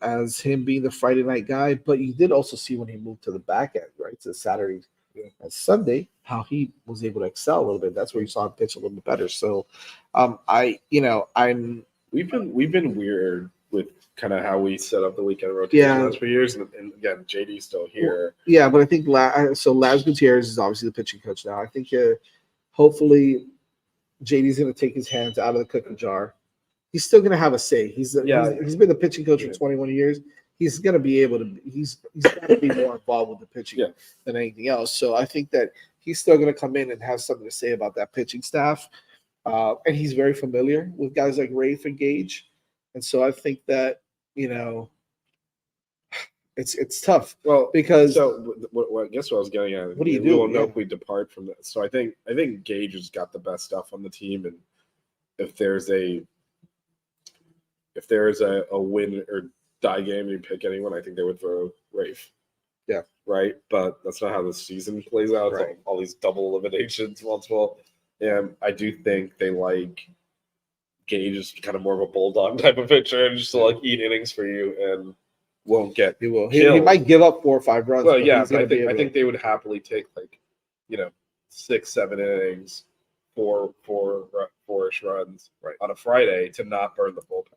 as him being the Friday night guy. But you did also see when he moved to the back end, right, to Saturday and Sunday, how he was able to excel a little bit. That's where you saw him pitch a little bit better. So, we've been weird with kind of how we set up the weekend rotation last few years, and again, JD's still here. Yeah, but I think Laz Gutierrez is obviously the pitching coach now. I think hopefully JD's going to take his hands out of the cookie jar. He's still going to have a say. He's been the pitching coach for 21 years. He's going to be able to. He's got to be more involved with the pitching than anything else. So I think that he's still going to come in and have something to say about that pitching staff. And he's very familiar with guys like Rafe and Gage, and so I think that it's tough. Well, because I guess what I was getting at. What do you do? We will know if we depart from this. So I think Gage has got the best stuff on the team, and if there's a win or die game, you pick anyone, I think they would throw Rafe. Yeah. Right? But that's not how the season plays out. Right. All these double eliminations, multiple. And I do think they like Gage is kind of more of a bulldog type of pitcher and just to eat innings for you. And won't get. He will. He killed. might give up 4 or 5 runs. Well, but yeah, he's but gonna be I able think they would happily take like, 6-7 innings, four-ish runs on a Friday to not burn the bullpen.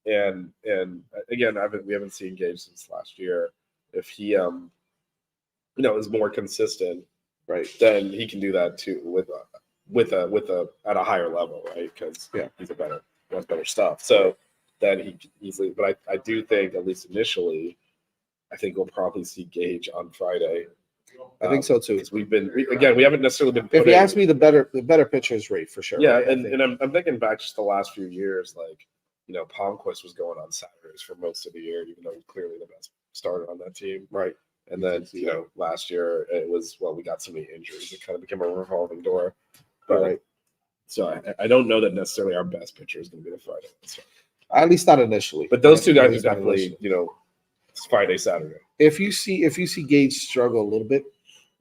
Yeah. And again, we haven't seen Gage since last year. If he is more consistent, right, then he can do that too with a at a higher level, right? Because he's has better stuff. So then he can easily. But I do think, at least initially, I think we'll probably see Gage on Friday. I think so too. Because we haven't necessarily been. If you ask me, the better pitcher is Ray for sure. Yeah, right? and I'm thinking back just the last few years, like Palmquist was going on Saturdays for most of the year, even though he's clearly the best starter on that team. Right. And then last year it was we got so many injuries, it kind of became a revolving door. But, right. So I don't know that necessarily our best pitcher is going to be the Friday. At least not initially. But those two guys are definitely it's Friday, Saturday. If you see Gage struggle a little bit,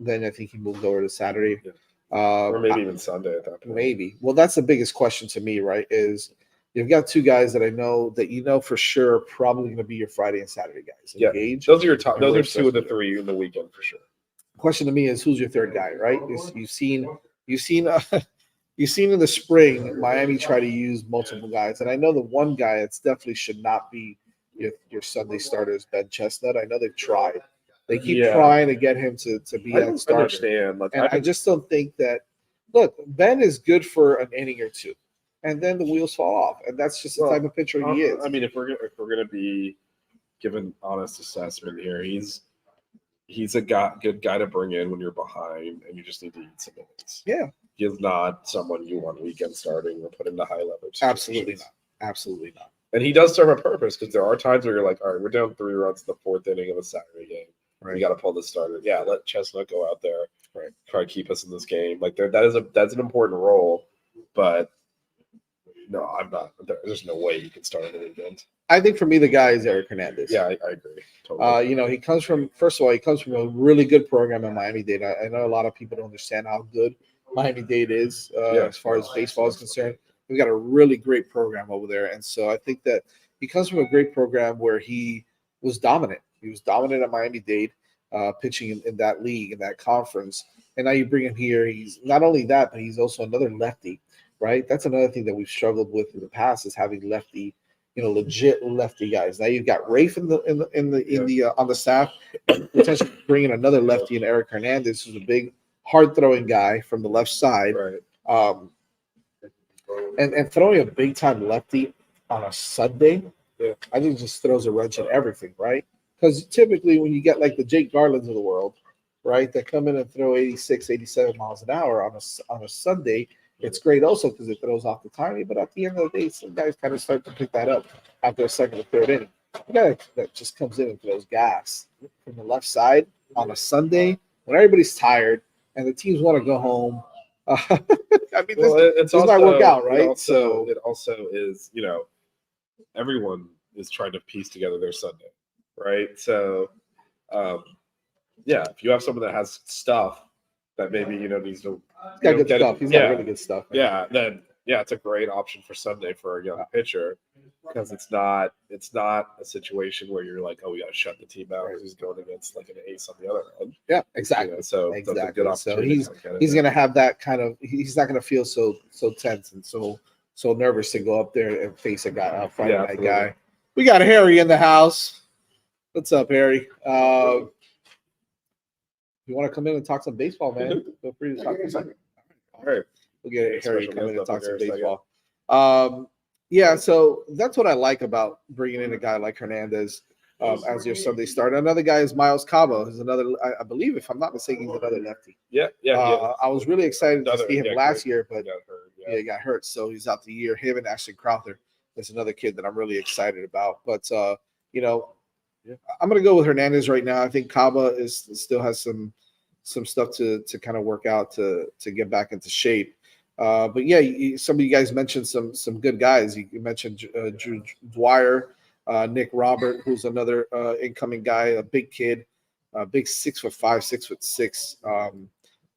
then I think he moves over to Saturday. Yeah. Or maybe even Sunday at that point. Maybe. Well, that's the biggest question to me, right? Is you've got two guys that I know that for sure are probably going to be your Friday and Saturday guys. Yeah, Gage, those are your top. Those are 2 of the 3 in the weekend for sure. Question to me is, who's your third guy, right? You've seen in the spring Miami try to use multiple guys, and I know the one guy that's definitely should not be your Sunday starter is Ben Chestnut. I know they've tried. They keep trying to get him to be that starter. Understand. Like, and I just don't think that. Look, Ben is good for an inning or two, and then the wheels fall off, and that's just the type of pitcher he is. I mean, if we're gonna be given honest assessment here, he's a good guy to bring in when you're behind and you just need to eat some minutes. Yeah, he is not someone you want weekend starting or put into high leverage. Absolutely not. Absolutely not. And he does serve a purpose, because there are times where you're like, all right, we're down 3 runs in the 4th inning of a Saturday game. Right. We got to pull the starter. Yeah, let Chestnut go out there. Right. Try to keep us in this game. Like that's an important role, but no, I'm not. There's no way you can start on the weekend. I think for me, the guy is Eric Hernandez. Yeah, I agree. Totally. He comes from a really good program in Miami-Dade. I know a lot of people don't understand how good Miami-Dade is as far as baseball is concerned. We've got a really great program over there, and so I think that he comes from a great program where he was dominant. He was dominant at Miami-Dade, pitching in that league, in that conference. And now you bring him here. He's not only that, but he's also another lefty, right? That's another thing that we've struggled with in the past, is having lefty, legit lefty guys. Now you've got Rafe on the staff, potentially bringing another lefty in Eric Hernandez, who's a big, hard throwing guy from the left side. Right. And throwing a big time lefty on a Sunday, I think just throws a wrench in everything, right? Because typically when you get like the Jake Garlands of the world, right, that come in and throw 86, 87 miles an hour on a Sunday, it's great also because it throws off the timing. But at the end of the day, some guys kind of start to pick that up after a second or third inning. The guy that just comes in and throws gas from the left side on a Sunday when everybody's tired and the teams want to go home. I mean, this might work out, right? It also is, everyone is trying to piece together their Sunday, right? So, if you have someone that has stuff that maybe needs to, he's got good stuff. He's got really good stuff. Man. Yeah, then it's a great option for Sunday for a young pitcher, because it's not a situation where you're like, oh, we got to shut the team out because he's going against like an ace on the other end. Yeah, exactly. So exactly. That's a good opportunity. So he's going to have that kind of. He's not going to feel so tense and so nervous to go up there and face a guy, a Friday night guy. We got Harry in the house. What's up, Harry? You want to come in and talk some baseball, man? Feel free to talk for a second. All right. We'll get Harry to come in and talk some baseball. So that's what I like about bringing in a guy like Hernandez as your Sunday starter. Another guy is Miles Cabo, who's another, I believe, if I'm not mistaken, he's another lefty. Yeah. I was really excited to see him last year, but he got hurt, so he's out the year. Him and Ashton Crowther is another kid that I'm really excited about. But I'm going to go with Hernandez right now. I think Caba still has some stuff to kind of work out to get back into shape. But yeah, some of you guys mentioned some good guys. You mentioned Drew Dwyer, Nick Robert, who's another incoming guy, a big kid, big 6'5", 6'6",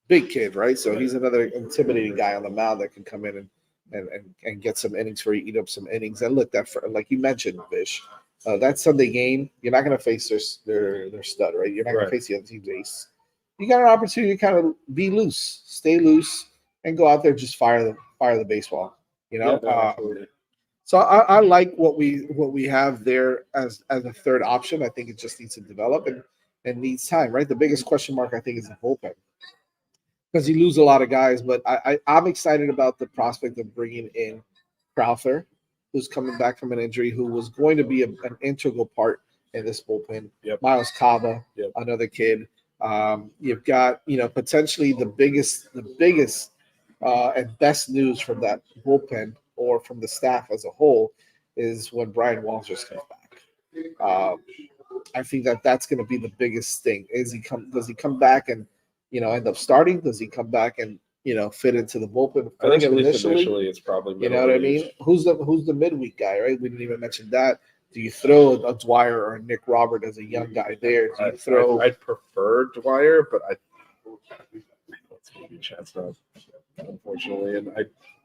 big kid, right? So he's another intimidating guy on the mound that can come in and get some innings for you, eat up some innings. And look, that like you mentioned, Vish, That Sunday game, you're not going to face their stud, right? You're not going to face the other team's ace. You got an opportunity to kind of be loose, stay loose, and go out there and just fire the baseball. You know, Yeah, no, absolutely. so I like what we have there as a third option. I think it just needs to develop and needs time, right? The biggest question mark I think is the bullpen because you lose a lot of guys, but I'm excited about the prospect of bringing in Crowther, who's coming back from an injury, who was going to be an integral part in this bullpen. Yep. Miles Cava, Yep. another kid. You've got potentially the biggest and best news from that bullpen or from the staff as a whole is when Brian Walters comes back. I think that's going to be the biggest thing. Does he come back and end up starting? Does he come back and fit into the bullpen? I think at least initially it's probably you know what I mean. Who's the midweek guy, right? We didn't even mention that. Do you throw a Dwyer or a Nick Robert as a young guy there? Do you throw? I'd prefer Dwyer, but let's maybe Chestnut, unfortunately, and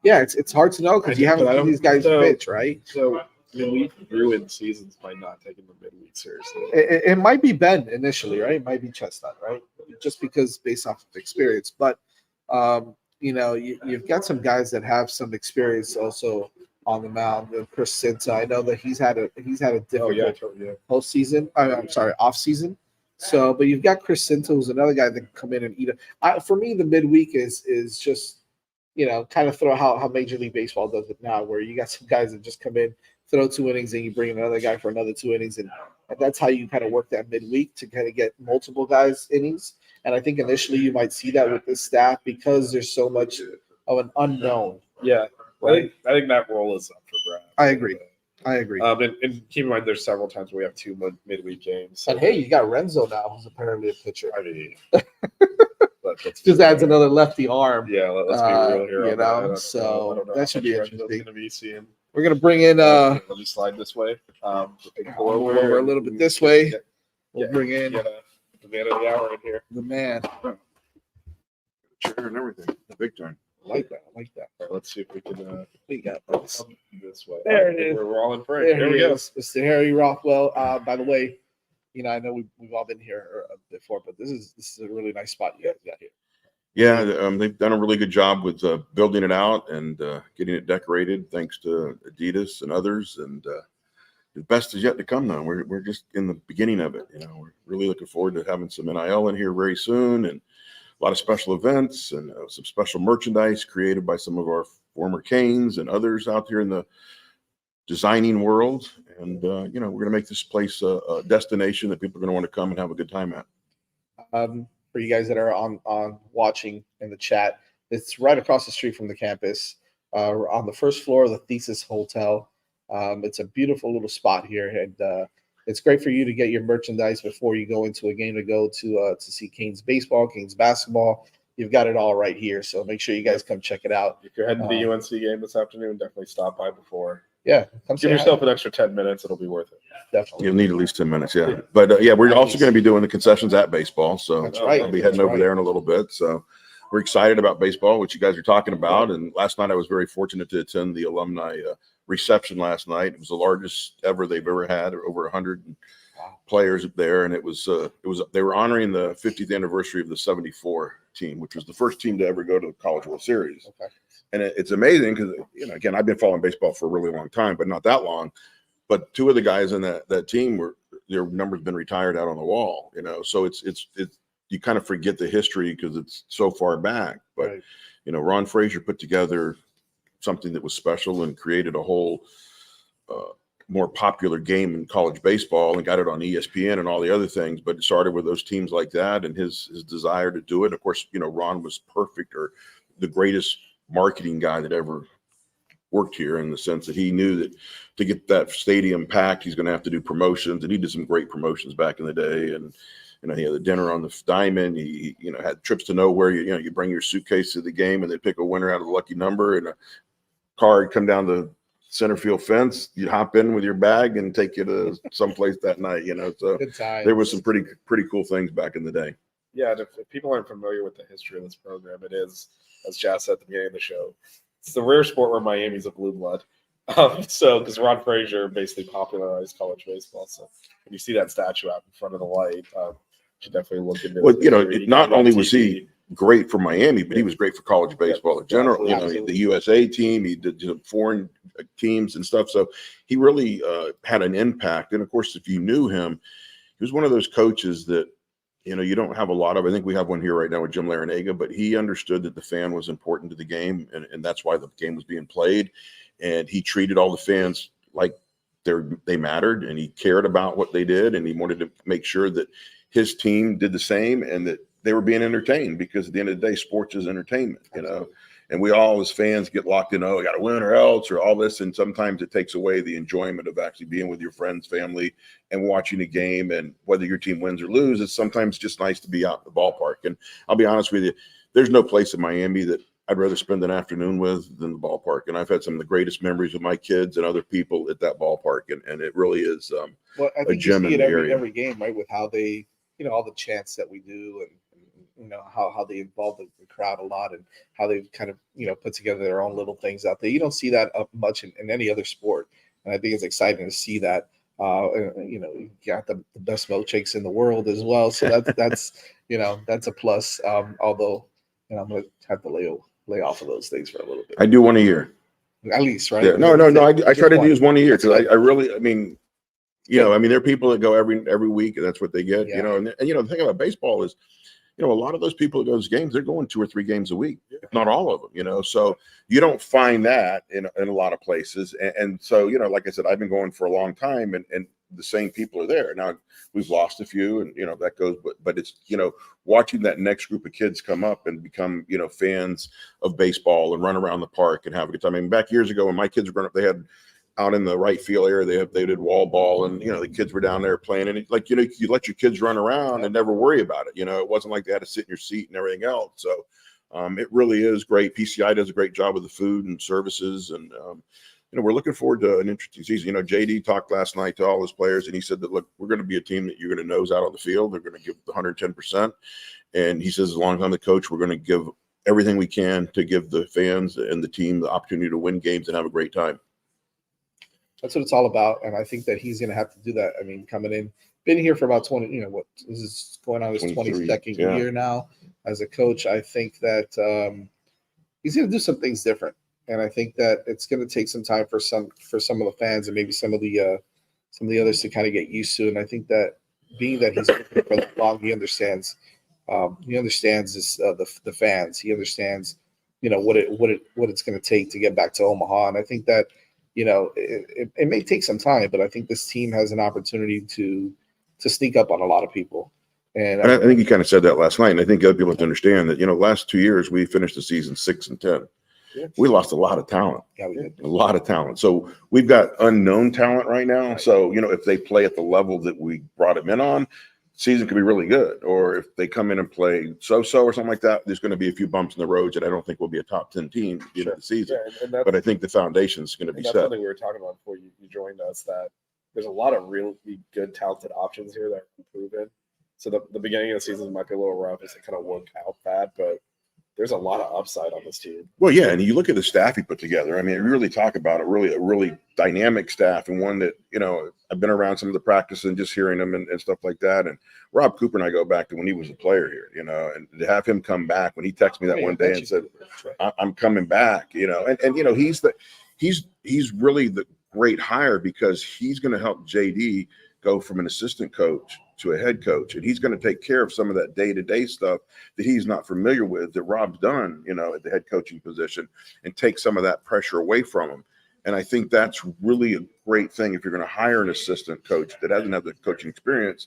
it's hard to know because you haven't seen these guys pitch, right? So I mean, we ruined seasons by not taking the midweek seriously. It might be Ben initially, right? It might be Chestnut, right? Just because based off of experience, but you've got some guys that have some experience also on the mound. Chris Sinta, I know that he's had a difficult postseason. I'm sorry, off season. So, but you've got Chris Sinta, who's another guy that can come in and eat it. For me, the midweek is just kind of throw how Major League Baseball does it now, where you got some guys that just come in, throw 2 innings, and you bring in another guy for another 2 innings, and that's how you kind of work that midweek to kind of get multiple guys innings. And I think initially you might see that with this staff because there's so much of an unknown. Yeah, right. I think that role is up for grabs. I agree. And keep in mind, there's several times where we have 2 midweek games. And hey, you got Renzo now, who's apparently a pitcher. I mean, just adds another lefty arm. Yeah, let's be real here. So that should be interesting. Going to be seeing. We're gonna bring in. Let me slide this way. Pull over a little bit this way. We'll bring in the man of the hour in here. The man. Chair and everything. Big time. I like that. All right, let's see if we can. We got this. This way. There it is. We're all in frame. Here we go. Mr. Harry Rothwell. By the way, I know we've all been here before, but this is a really nice spot you guys got here. Yeah, they've done a really good job with building it out and getting it decorated, thanks to Adidas and others. And the best is yet to come, though. We're just in the beginning of it. We're really looking forward to having some NIL in here very soon, and a lot of special events and some special merchandise created by some of our former Canes and others out there in the designing world. And we're going to make this place a destination that people are going to want to come and have a good time at. For you guys that are on watching in the chat, it's right across the street from the campus, on the first floor of the Thesis Hotel. It's a beautiful little spot here, and it's great for you to get your merchandise before you go into a game to go to see Canes baseball, Canes basketball. You've got it all right here, so make sure you guys come check it out. If you're heading to the UNC game this afternoon, definitely stop by before. Yeah, give yourself an extra 10 minutes; it'll be worth it. Definitely, you'll need at least 10 minutes. Yeah, but we're also going to be doing the concessions at baseball, so that's right. I'll be heading over there in a little bit. So we're excited about baseball, which you guys are talking about. And last night I was very fortunate to attend the alumni reception last night. It was the largest ever they've ever had, over 100 players there, and it was they were honoring the 50th anniversary of the '74 team, which was the first team to ever go to the College World Series. Okay. And it's amazing because again, I've been following baseball for a really long time, but not that long. But 2 of the guys in that team their numbers been retired out on the wall. So it's you kind of forget the history because it's so far back. But right. Ron Frazier put together something that was special and created a whole more popular game in college baseball and got it on ESPN and all the other things. But it started with those teams like that and his desire to do it. Of course, Ron was perfect, or the greatest marketing guy that ever worked here, in the sense that he knew that to get that stadium packed, he's going to have to do promotions, and he did some great promotions back in the day. And he had a dinner on the Diamond. He had trips to nowhere. You bring your suitcase to the game and they pick a winner out of the lucky number, and a car would come down the center field fence. You hop in with your bag and take you to someplace that night. So there was some pretty cool things back in the day. Yeah, if people aren't familiar with the history of this program, it is, as Jazz said at the beginning of the show, it's the rare sport where Miami's a blue blood. So because Ron Frazier basically popularized college baseball, so when you see that statue out in front of the light, you should definitely look into. Well, his history. He not got only on was TV. he great for Miami, but he was great for college baseball in general. Absolutely. The USA team, he did foreign teams and stuff. So he really had an impact. And of course, if you knew him, he was one of those coaches that, you don't have a lot of. I think we have one here right now with Jim Larinaga, but he understood that the fan was important to the game, and that's why the game was being played. And he treated all the fans like they mattered, and he cared about what they did, and he wanted to make sure that his team did the same and that they were being entertained, because at the end of the day, sports is entertainment, and we all as fans get locked in, I got to win or else, or all this. And sometimes it takes away the enjoyment of actually being with your friends, family, and watching a game. And whether your team wins or loses, it's sometimes just nice to be out in the ballpark. And I'll be honest with you, there's no place in Miami that I'd rather spend an afternoon with than the ballpark. And I've had some of the greatest memories with my kids and other people at that ballpark. And it really is Well, I think a gem you see in it the area. every game, right? With how they, all the chants that we do, and how they involve the crowd a lot, and how they kind of put together their own little things out there. You don't see that up much in any other sport, and I think it's exciting to see that. You got the best milkshakes in the world as well, so that's that's a plus. Although I'm gonna have to lay off of those things for a little bit. I do one a year. At least, right? Yeah. No. I try to do this one a year, because I really, there are people that go every week, and that's what they get. Yeah. And the thing about baseball is, a lot of those people that go to those games, they're going 2 or 3 games a week, if not all of them. So you don't find that in a lot of places. And so, like I said, I've been going for a long time, and the same people are there. Now we've lost a few, and that goes, but it's watching that next group of kids come up and become fans of baseball and run around the park and have a good time. I mean, back years ago when my kids were growing up, they had out in the right field area, they did wall ball, and the kids were down there playing, and you let your kids run around and never worry about it. It wasn't like they had to sit in your seat and everything else. So it really is great. PCI does a great job with the food and services, and we're looking forward to an interesting season. JD talked last night to all his players, and he said that, look, we're going to be a team that you're going to nose out on the field. They're going to give 110%, and he says, as long as I'm the coach, we're going to give everything we can to give the fans and the team the opportunity to win games and have a great time. That's what it's all about, and I think that he's going to have to do that. I mean, coming in, been here for about 20. This is going on his 22nd year now as a coach. I think that he's going to do some things different, and I think that it's going to take some time for some of the fans and maybe some of the others to kind of get used to. And I think that being that he's been here for that long, he understands. He understands the fans. He understands, what it's going to take to get back to Omaha, and I think that. It may take some time, but I think this team has an opportunity to sneak up on a lot of people. And I think you kind of said that last night, and I think other people have to understand that, last 2 years we finished the season 6-10. Yeah. We lost a lot of talent. Yeah, we did. A lot of talent. So we've got unknown talent right now. Right. So, if they play at the level that we brought them in on, season could be really good. Or if they come in and play so-so or something like that, there's going to be a few bumps in the road that I don't think will be a top 10 team at the end of the season. Yeah, but I think the foundation is going to be set. That's something we were talking about before you joined us, that there's a lot of really good, talented options here that are proven. So the beginning of the season might be a little rough as it kind of worked out bad, but there's a lot of upside on this team. Well, yeah, and you look at the staff he put together. I mean, we really talk about a really dynamic staff, and one that, I've been around some of the practice and just hearing them and stuff like that. And Rob Cooper and I go back to when he was a player here, and to have him come back when he texted me that one day and said, I'm coming back, he's really the great hire, because he's going to help JD go from an assistant coach to a head coach, and he's going to take care of some of that day-to-day stuff that he's not familiar with, that Rob's done, at the head coaching position, and take some of that pressure away from him. And I think that's really a great thing if you're going to hire an assistant coach that doesn't have the coaching experience,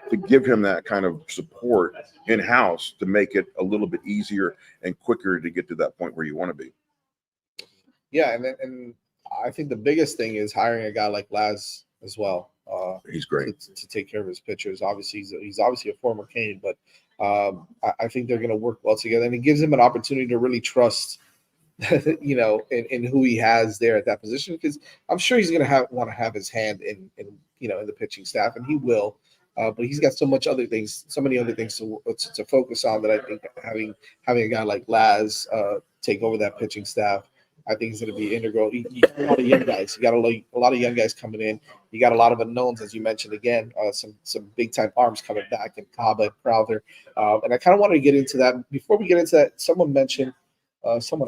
to give him that kind of support in-house to make it a little bit easier and quicker to get to that point where you want to be. Yeah, and I think the biggest thing is hiring a guy like Laz as well. He's great to take care of his pitchers. Obviously, he's obviously a former Cane, but I think they're going to work well together, and it gives him an opportunity to really trust, in who he has there at that position, because I'm sure he's going to want to have his hand in the pitching staff, and he will. But he's got so many other things to focus on, that I think having a guy like Laz take over that pitching staff, I think is going to be integral. You got a lot of young guys. You got a lot of young guys coming in. You got a lot of unknowns, as you mentioned again. Some big time arms coming back in Kaba and Crowther. And I kind of wanted to get into that. Before we get into that, someone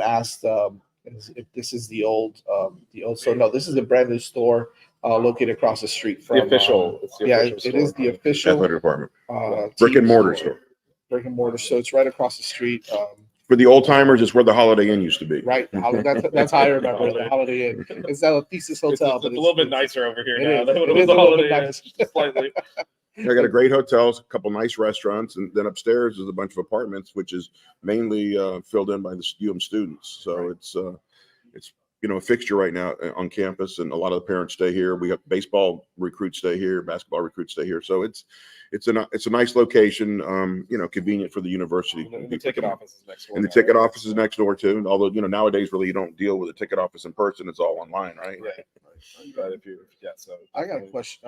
asked if this is the old store. No, this is a brand new store located across the street from The official. It's the official it store. is the official Athletic department, brick team and mortar store. Brick and mortar. So it's right across the street. For the old timers, it's where the Holiday Inn used to be. Right, that's how I remember it, the Holiday Inn. It's now a Thesis Hotel, It's a little bit nicer over here it now is. than when It it was is the a little bit Holiday Inn, nicer. slightly. I got a great hotels, a couple nice restaurants, and then upstairs is a bunch of apartments, which is mainly filled in by the students. So it's a fixture right now on campus, and a lot of the parents stay here. We have baseball recruits stay here, basketball recruits stay here. So it's a nice location, convenient for the university. And the ticket office is next door. And the ticket office is next door too. Although nowadays really you don't deal with the ticket office in person; it's all online, right? Right. But so I got a question.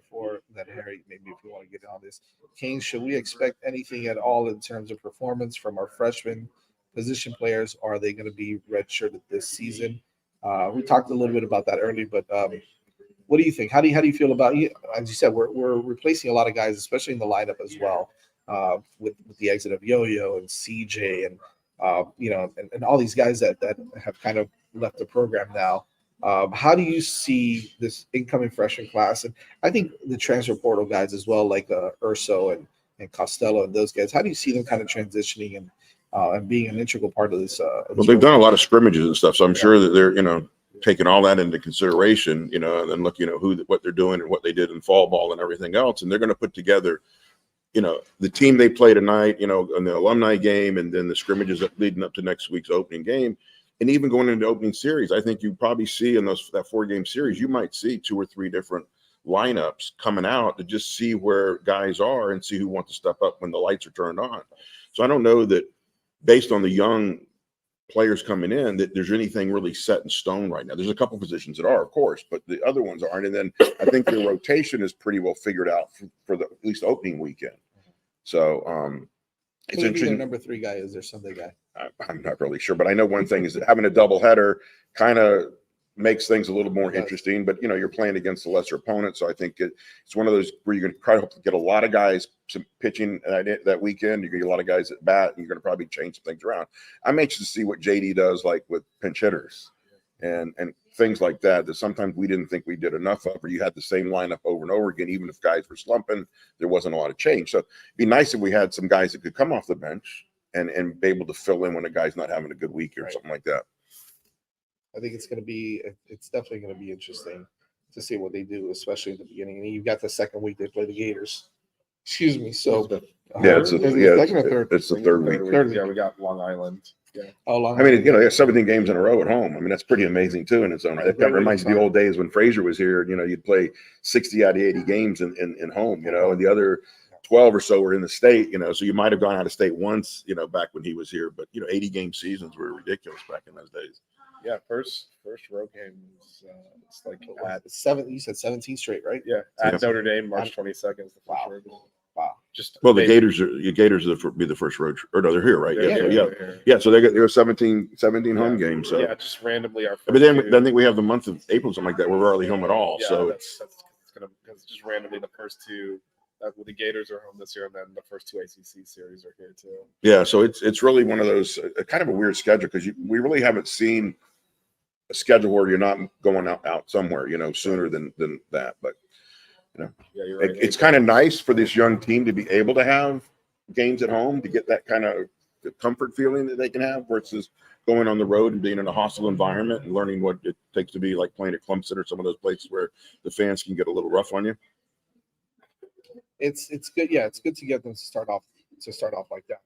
For that, Harry. Maybe if you want to get on this, Kane, should we expect anything at all in terms of performance from our freshman position players? Or are they going to be redshirted this season? We talked a little bit about that earlier, but what do you think? How do you feel about it? As you said, we're replacing a lot of guys, especially in the lineup as well, with the exit of Yo-Yo and CJ and and all these guys that have kind of left the program now. How do you see this incoming freshman class? And I think the transfer portal guys as well, like Urso and Costello and those guys. How do you see them kind of transitioning and being an integral part of this? Well, they've done a lot of scrimmages and stuff, so I'm sure that they're taking all that into consideration, and then look, what they're doing and what they did in fall ball and everything else, and they're going to put together, the team they play tonight, in the alumni game, and then the scrimmages leading up to next week's opening game. And even going into the opening series, I think you probably see in that 4-game series, you might see 2 or 3 different lineups coming out to just see where guys are and see who wants to step up when the lights are turned on. So I don't know that based on the young players coming in that there's anything really set in stone right now. There's a couple positions that are, of course, but the other ones aren't. And then I think the rotation is pretty well figured out for the at least opening weekend. So it's interesting. Their number 3 guy is their Sunday guy. I'm not really sure, but I know one thing is that having a double header kind of makes things a little more interesting. But you're playing against a lesser opponent, so I think it's one of those where you're going to try to get a lot of guys some pitching that weekend. You're going to get a lot of guys at bat, and you're going to probably change some things around. I'm anxious to see what JD does, like with pinch hitters and things like that. That sometimes we didn't think we did enough of, or you had the same lineup over and over again, even if guys were slumping, there wasn't a lot of change. So it'd be nice if we had some guys that could come off the bench and be able to fill in when a guy's not having a good week or something like that. I think it's definitely going to be interesting to see what they do, especially at the beginning. And you've got the second week they play the Gators. Excuse me. So it's the third week. Yeah, we got Long Island. Yeah. I mean, you have 17 games in a row at home. I mean, that's pretty amazing too in its own right. That reminds me of the old days when Frazier was here. You'd play 60 out of 80 games in home, and the other 12 or so were in the state, so you might have gone out of state once, back when he was here, but 80 game seasons were ridiculous back in those days. Yeah, first road game was it's like at 7. You said 17 straight, right? Yeah, at Notre Dame, March 22nd is the first road game. Wow. The Gators be the first road, or no, they're here, right? Yeah. So there are 17 home games. So just randomly our. But then I think we have the month of April, something like that, where we're hardly home at all. Yeah, so that's because just randomly the first 2. The Gators are home this year, and then the first 2 ACC series are here too. Yeah, so it's really one of those kind of a weird schedule because we really haven't seen a schedule where you're not going out somewhere, sooner than that. But you're right. It's kind of nice for this young team to be able to have games at home to get that kind of comfort feeling that they can have versus going on the road and being in a hostile environment and learning what it takes to be like playing at Clemson or some of those places where the fans can get a little rough on you. It's good. Yeah, it's good to get them to start off like that.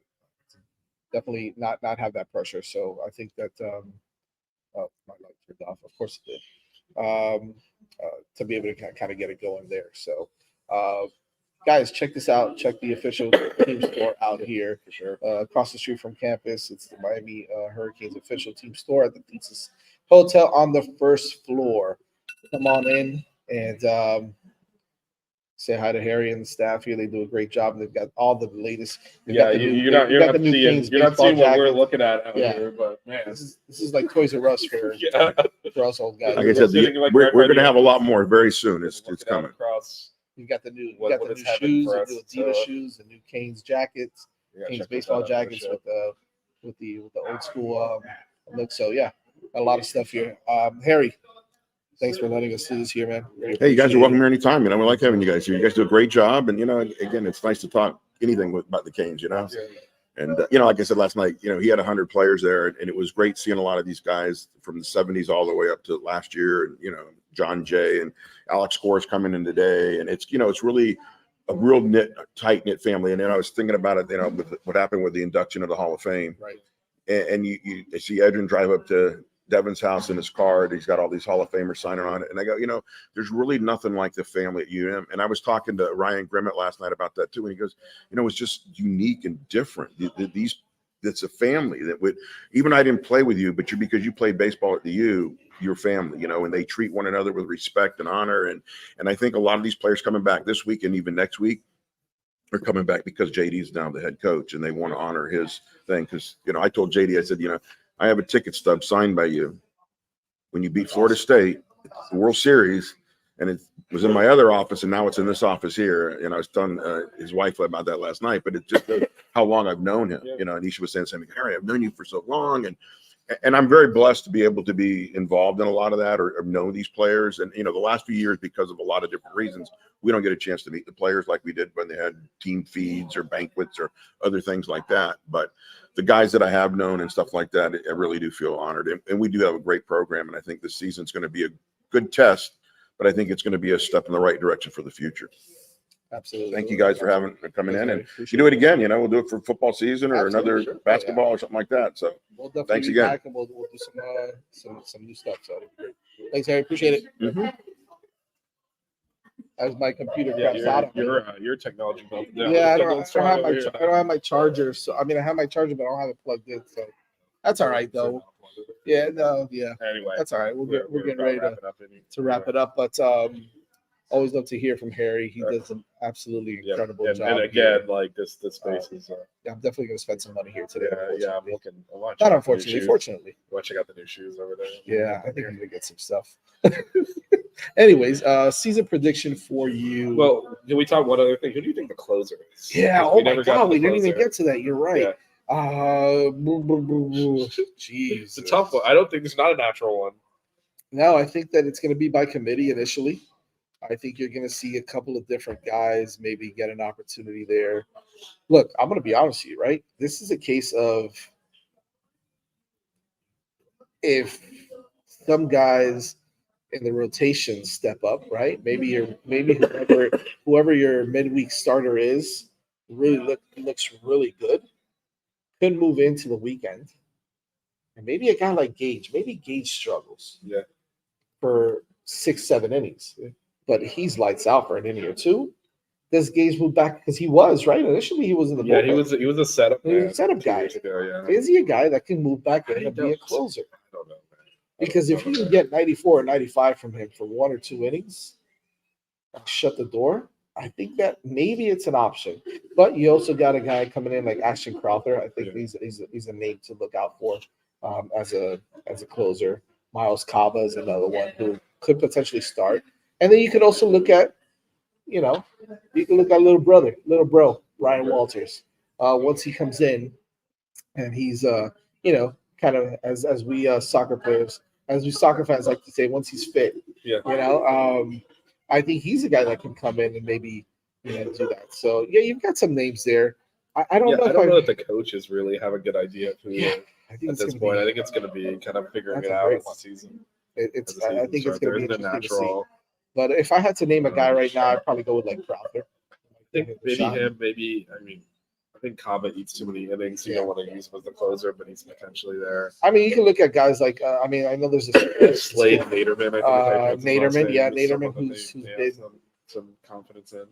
Definitely not have that pressure. So I think that my light turned off. Of course it did. To be able to kind of get it going there. So guys, check this out. Check the official team store out here. For sure. Across the street from campus. It's the Miami Hurricanes official team store at the Thesis Hotel on the first floor. Come on in and Say hi to Harry and the staff here. They do a great job. They've got all the latest. Yeah, you're not seeing what we're looking at out here, but man, this is like Toys R Us for us old guys. Like I said, we're going to have a lot more very soon. It's coming. You got the new shoes, the new Adidas shoes, the new Canes jackets, Canes baseball jackets with the old school look. So yeah, a lot of stuff here. Harry, thanks for letting us do this here, man. Hey, you guys are welcome here anytime. We like having you guys here. You guys do a great job, and again, it's nice to talk anything about the Canes. And like I said last night, he had 100 players there, and it was great seeing a lot of these guys from the 70s all the way up to last year, and John Jay and Alex Score's coming in today, and it's really a real tight knit family. And then I was thinking about it, with what happened with the induction of the Hall of Fame, right? And you see Edwin drive up to Devin's house in his car, and he's got all these Hall of Famers signing on it. And I go, there's really nothing like the family at UM. And I was talking to Ryan Grimmett last night about that too. And he goes, it's just unique and different. It's a family that would, even I didn't play with you, but because you played baseball at the U, your family, and they treat one another with respect and honor. And I think a lot of these players coming back this week and even next week are coming back because JD's now the head coach and they want to honor his thing. Because, I told JD, I said, I have a ticket stub signed by you when you beat Florida State, the World Series, and it was in my other office, and now it's in this office here. And I was telling his wife about that last night, but it's just how long I've known him, and she was saying something, Harry, I've known you for so long. And I'm very blessed to be able to be involved in a lot of that or know these players. And, the last few years, because of a lot of different reasons, we don't get a chance to meet the players like we did when they had team feeds or banquets or other things like that. But the guys that I have known and stuff like that, I really do feel honored. And we do have a great program. And I think this season's going to be a good test, but I think it's going to be a step in the right direction for the future. Absolutely. Thank you guys for coming in, and you do it again. We'll do it for football season or another basketball or something like that. So we'll definitely thanks again. Back and we'll do some new stuff. So thanks, Harry. Appreciate it. Mm-hmm. As my computer craps out. Your technology built. Yeah, I don't have my charger. So I have my charger, but I don't have it plugged in. So that's all right though. Yeah, no, yeah. Anyway, that's all right. We're getting ready to wrap it up, but always love to hear from Harry. He does an absolutely incredible job. And again, this space is. I'm definitely going to spend some money here today. Yeah, I'm looking. Not unfortunately, fortunately. Watching out the new shoes over there. Yeah, I think I'm going to get some stuff. Anyways, season prediction for you. Well, can we talk one other thing? Who do you think the closer is? Yeah. Oh my God, we didn't even get to that. You're right. Yeah. Jeez, it's a tough one. I don't think there's not a natural one. No, I think that it's going to be by committee initially. I think you're going to see a couple of different guys maybe get an opportunity there. Look, I'm going to be honest with you, right? This is a case of if some guys in the rotation step up, right? Maybe whoever your midweek starter is really looks really good. Could move into the weekend. And maybe a guy like Gage, maybe Gage struggles for 6-7 innings. But he's lights out for an inning or two. Does Gage move back? Because he was, right? Initially, he was in the bullpen. He was a setup. He was a setup guy. Is he a guy that can move back in and be a closer? I don't know, man. Because if you can get 94 or 95 from him for 1 or 2 innings, shut the door, I think that maybe it's an option. But you also got a guy coming in like Ashton Crowther. I think he's a name to look out for as a closer. Miles Cava is another one who could potentially start. And then you could also look at, little bro, Ryan Walters. Once he comes in and he's, kind of as we soccer fans like to say, once he's fit, I think he's a guy that can come in and maybe, do that. So, yeah, you've got some names there. I don't know. I don't know if the coaches really have a good idea of who at this point. I think it's going to be kind of figuring it out as the season. I think it's going to be interesting to see. But if I had to name a guy right now, I'd probably go with like Crowther. I think maybe him. I think Kaba eats too many innings. You don't want to use him as the closer, but he's potentially there. You can look at guys like I know there's this Slade Naderman. Naderman, who's been some confidence in.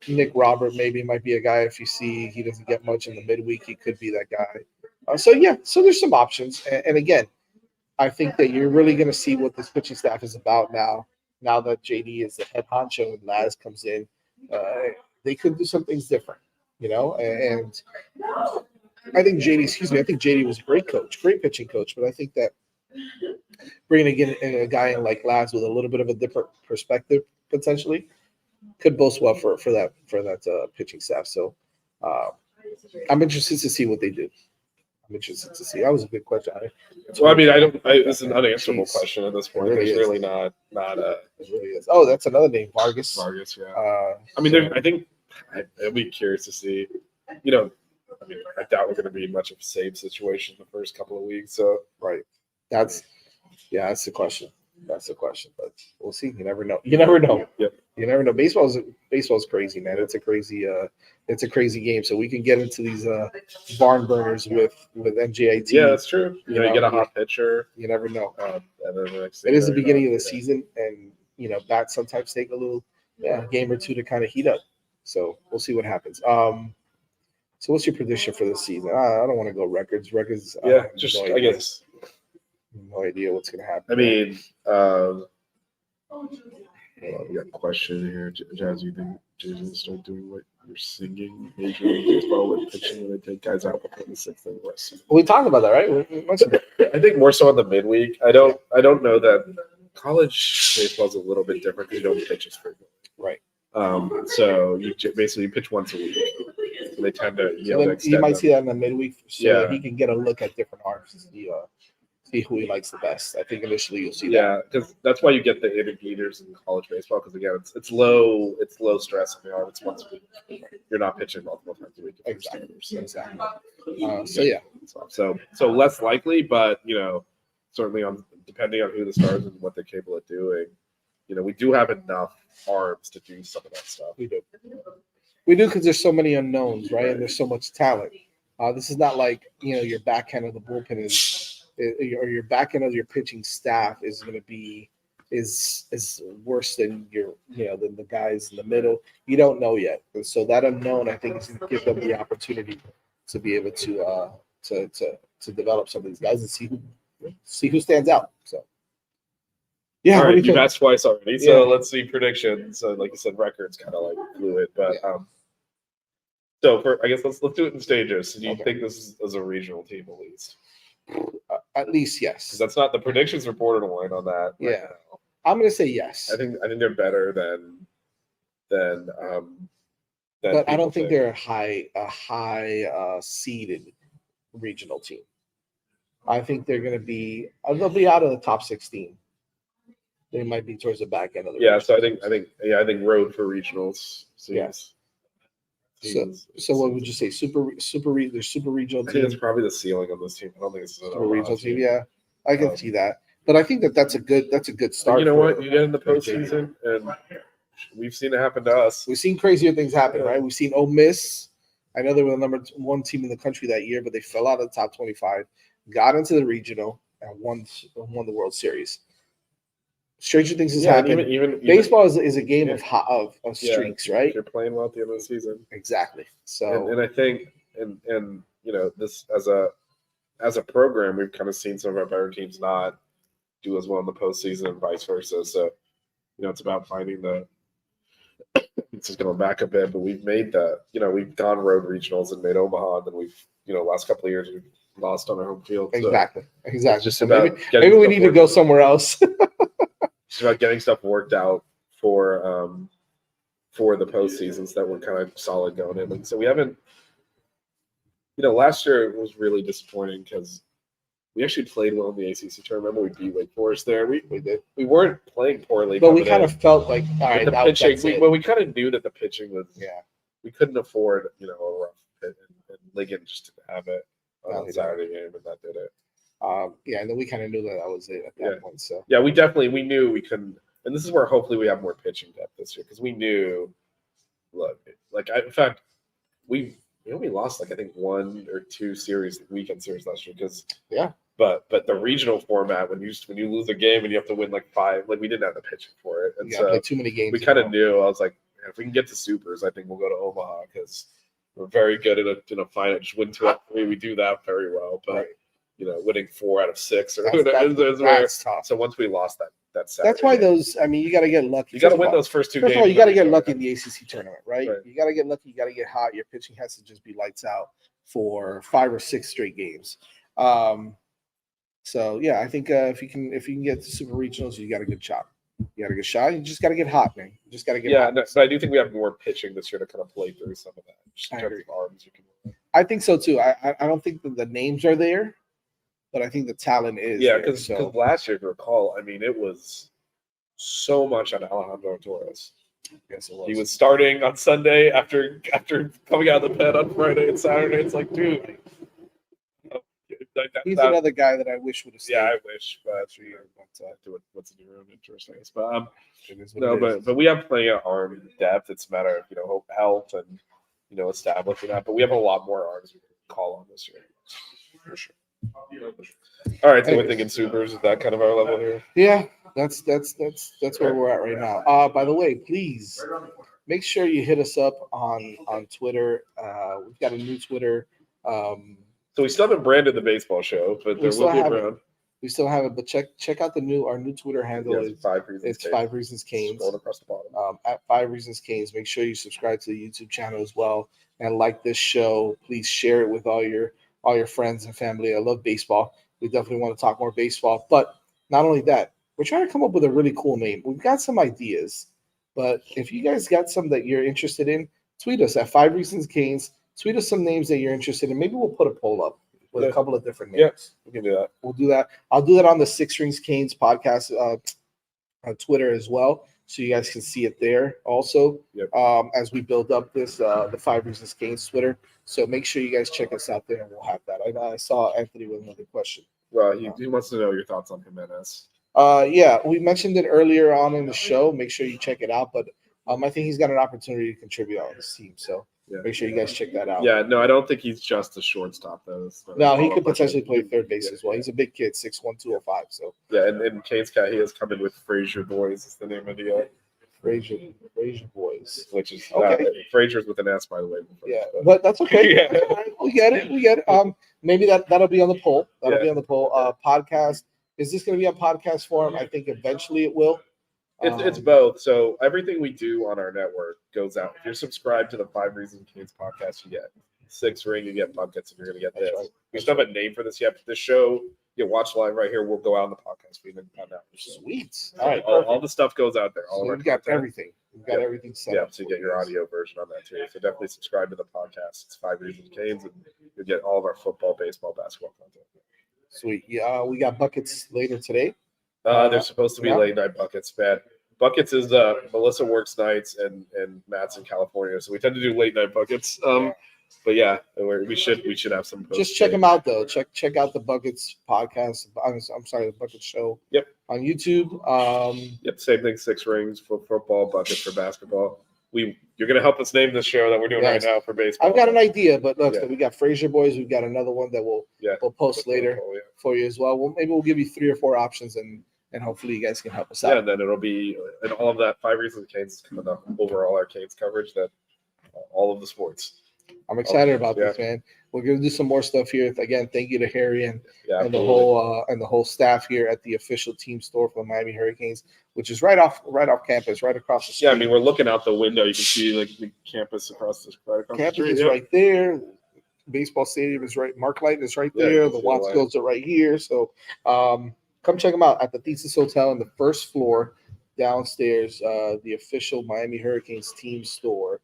Nick Robert maybe might be a guy. If you see he doesn't get much in the midweek, he could be that guy. So there's some options. And again, I think that you're really going to see what this pitching staff is about now now that JD is the head honcho and Laz comes in, they could do some things different, and I think JD was a great coach, great pitching coach, but I think that bringing again a guy in like Laz with a little bit of a different perspective potentially could boast well for that pitching staff. So I'm interested to see what they do. I'm interested to see. That was a good question. Well, I mean, it's an unanswerable question at this point. It really There's is. really not a It really is. Oh, that's another name, Vargas. Vargas. Yeah. I I think I'd be curious to see. I doubt we're going to be much of a save situation the first couple of weeks. So right. That's the question. That's the question. But we'll see. You never know. You never know. Yep. You never know. Baseball's crazy, man. It's a crazy game. So we can get into these barn burners with NJIT. Yeah, that's true. You get a hot pitcher. You never know. And then the next It is the beginning of the season, and bats sometimes take a little game or two to kind of heat up. So we'll see what happens. So what's your prediction for this season? I don't want to go records. Yeah, I guess. No idea what's going to happen. I mean, we got a question here. Jazz, you think Jason will start doing what you're singing Major League Baseball with pitching when they take guys out before the sixth inning? We talked about that, right? I think more so on the midweek. I don't know that college baseball is a little bit different because you don't pitch as frequently. Right. So you basically pitch once a week. So they tend to you might see that in the midweek, so that he can get a look at different arms and see who he likes the best. I think initially you'll see that. Yeah, because that's why you get the inning eaters in college baseball. Because again, it's low stress on the arm. It's once a week. You're not pitching multiple times a week. Exactly. So less likely, but certainly depending on who the stars and what they're capable of doing. We do have enough arms to do some of that stuff. We do because there's so many unknowns, right? And there's so much talent. This is not like your back end of the bullpen or your back end of your pitching staff is going to be is worse than than the guys in the middle. You don't know yet, and so that unknown I think is going to give them the opportunity to be able to develop some of these guys and see who stands out. So. Yeah, all right, you've asked twice already, so let's see predictions. So, like you said, records kind of like fluid, but so let's do it in stages. So do you think this is a regional team at least? At least yes. Because that's not the predictions are borderline on that. Yeah, I'm going to say yes. I think they're better than. But I don't think they're a high seeded regional team. I think they're going to be. They'll be out of the top 16. They might be towards the back end of the So I think road for regionals. Yes. So what would you say? There's super regional team. I think it's probably the ceiling on this team. I don't think it's a regional team. Yeah, I can see that. But I think that's a good start. You know what? You get in the postseason, and we've seen it happen to us. We've seen crazier things happen, right? We've seen Ole Miss. I know they were the number one team in the country that year, but they fell out of the top 25, got into the regional, and won the World Series. Stranger things has happened. Even baseball is a game of streaks, right? You're playing well at the end of the season. Exactly. So, and I think, and this as a program, we've kind of seen some of our better teams not do as well in the postseason, and vice versa. So, it's about finding the. It's just going back a bit, but we've made we've gone road regionals and made Omaha, and then we've last couple of years we've lost on our home field. Exactly. So it's just about maybe we need to go somewhere else. It's about getting stuff worked out for the postseasons that were kind of solid going in. And so we haven't, last year was really disappointing because we actually played well in the ACC tournament. Remember, we beat Wake Forest there. We did. We weren't playing poorly, but we kind of felt like all right. The pitching, we kind of knew that the pitching was. Yeah. We couldn't afford a rough pit, and Ligon just didn't have it on the Saturday game, and that did it. And then we kind of knew that was it at that point. So we knew we couldn't, and this is where hopefully we have more pitching depth this year because we knew. Look, in fact, we only lost I think 1 or 2 weekend series last year because But the regional format when you lose a game and you have to win 5, we didn't have the pitching for it, and so play too many games. We kind of knew. I was like, if we can get to supers, I think we'll go to Omaha because we're very good in a final. Just win 2 out of 3. We do that very well, but. winning 4 out of 6 or That's tough. So once we lost that Saturday, That's why those. I mean, you got to get lucky. you got to win those first 2 games. First of all, you got to get then lucky in the ACC tournament, right? Right. You got to get lucky. You got to get hot. Your pitching has to just be lights out for 5 or 6 straight games. So yeah, I think if you can get to super regionals, you got a good shot. You got a good shot. You just got to get hot, man. You just got to get hot. No, but I do think we have more pitching this year to kind of play through some of that. Just in I terms agree. of arms, you can. I think so too. I don't think that the names are there, but I think the talent is. Yeah, there. because So last year, if you recall, I mean, it was so much on Alejandro Torres. yes, it was. He was starting on Sunday after coming out of the pen on Friday and Saturday. It's like, dude. He's another guy that I wish would have stayed. Yeah, I wish, but what's in your own interest, I guess. But It is what no, it is. but we have plenty of arm depth. It's a matter of health and establishing that. But we have a lot more arms we can call on this year, for sure. All right, so we're thinking supers. Is that kind of our level here? Yeah, that's where we're at right now. By the way, please make sure you hit us up on Twitter. We've got a new Twitter. So we still haven't branded the baseball show, but We there still will be a haven't. brand. We still have it, but check out our new Twitter handle. Yeah, it's 5 reasons. It's 5 Reasons Canes. Scrolling across the bottom. At 5 Reasons Canes. Make sure you subscribe to the YouTube channel as well and like this show. Please share it with all your friends and family. I love baseball. We definitely want to talk more baseball. But not only that, we're trying to come up with a really cool name. We've got some ideas, but if you guys got some that you're interested in, tweet us at 5 Reasons Canes. Tweet us some names that you're interested in. Maybe we'll put a poll up with a couple of different names. Yeah, we can do that. We'll do that. I'll do that on the 6 Rings Canes podcast on Twitter as well, so you guys can see it there also. Yep. As we build up this the 5 Reasons Canes Twitter. So make sure you guys check us out there, and we'll have that. I saw Anthony with another question. Well, he wants to know your thoughts on Jimenez. Yeah, we mentioned it earlier on in the show. Make sure you check it out. But I think he's got an opportunity to contribute on this team. So make sure you guys check that out. Yeah, no, I don't think he's just a shortstop though. No, he could potentially play third base as well. He's a big kid, 6'1", 205. So yeah, and Kane's cat, he has come in with Frazier Boys is the name of the Frazier Boys, which is okay. Frazier's with an S, by the way. Yeah, but that's okay. Yeah. We get it. Maybe that'll be on the poll. That'll be on the poll. Podcast. Is this going to be on podcast form? I think eventually it will. It's both. So everything we do on our network goes out. If you're subscribed to the 5 Reasons Canes podcast, you get 6 Ring, you get buckets, and you're going to get this. Right. We still have a name for this yet, but this show you watch live right here will go out on the podcast feed and find out. Sweet. All right, all the stuff goes out there. All So of our we've got content. everything. We've got everything set Yeah, up. so you get your audio version on that too. So definitely subscribe to the podcast. It's 5 Reasons Canes, and you'll get all of our football, baseball, basketball content. Sweet. Yeah, we got buckets later today. They're supposed to be yeah. late night buckets, man. Buckets is Melissa works nights and Matt's in California, so we tend to do late night buckets. But yeah, we should have some. Just check them out though. Check out the Buckets podcast. I'm sorry, the Buckets show. Yep. On YouTube. Yep. Same thing. 6 Rings for football, buckets for basketball. You're gonna help us name this show that we're doing right now for baseball. I've got an idea, but look, Yeah. we got Frazier Boys. We've got another one that we'll post later for you as well. Maybe we'll give you 3 or 4 options and hopefully you guys can help us out. Yeah, and then it'll be and all of that 5 Reasons Canes is coming up overall our Canes coverage that all of the sports. I'm excited about this, man. We're gonna do some more stuff here. Again, thank you to Harry and the whole staff here at the official team store for the Miami Hurricanes, which is right off campus, right across the street. Yeah, I mean we're looking out the window. You can see like the campus across the campus street. is right there. Baseball stadium is right. Mark Light is right there. The Watscos are right here. So come check them out at the Thesis Hotel on the first floor downstairs. The official Miami Hurricanes team store.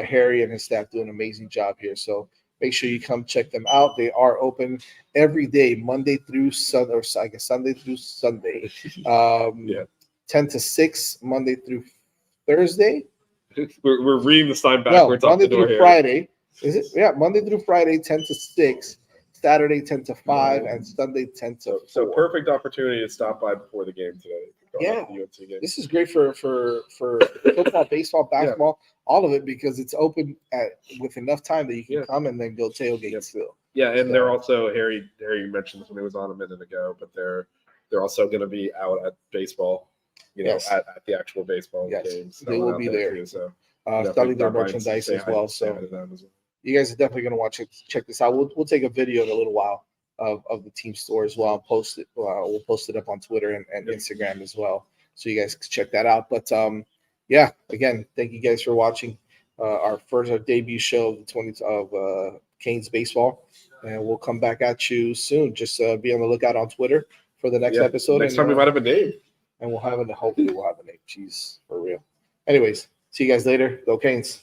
Harry and his staff do an amazing job here. So make sure you come check them out. They are open every day, Monday through Sunday, or I guess Sunday through Sunday. 10 to 6, Monday through Thursday. We're reading the sign backwards. Monday off the door through here. Friday. Is it? Yeah, Monday through Friday, 10 to 6. Saturday 10 to 5, and Sunday 10 to 4. So perfect opportunity to stop by before the game today. Yeah. The UNC game. This is great for football, baseball, basketball, all of it, because it's open with enough time that you can come and then go tailgate still. Yeah, and they're also Harry mentioned when he was on a minute ago, but they're also going to be out at baseball, at the actual baseball games. They will be there. Too, so selling their merchandise as well. So you guys are definitely going to check this out. We'll take a video in a little while of the team store as well. We'll post it up on Twitter and Instagram as well, so you guys can check that out. But yeah, again, thank you guys for watching our debut show of Canes baseball, and we'll come back at you soon. Just be on the lookout on Twitter for the next episode. Next time we might have a name. And hopefully we'll have a name. Jeez, for real. Anyways, see you guys later. Go Canes.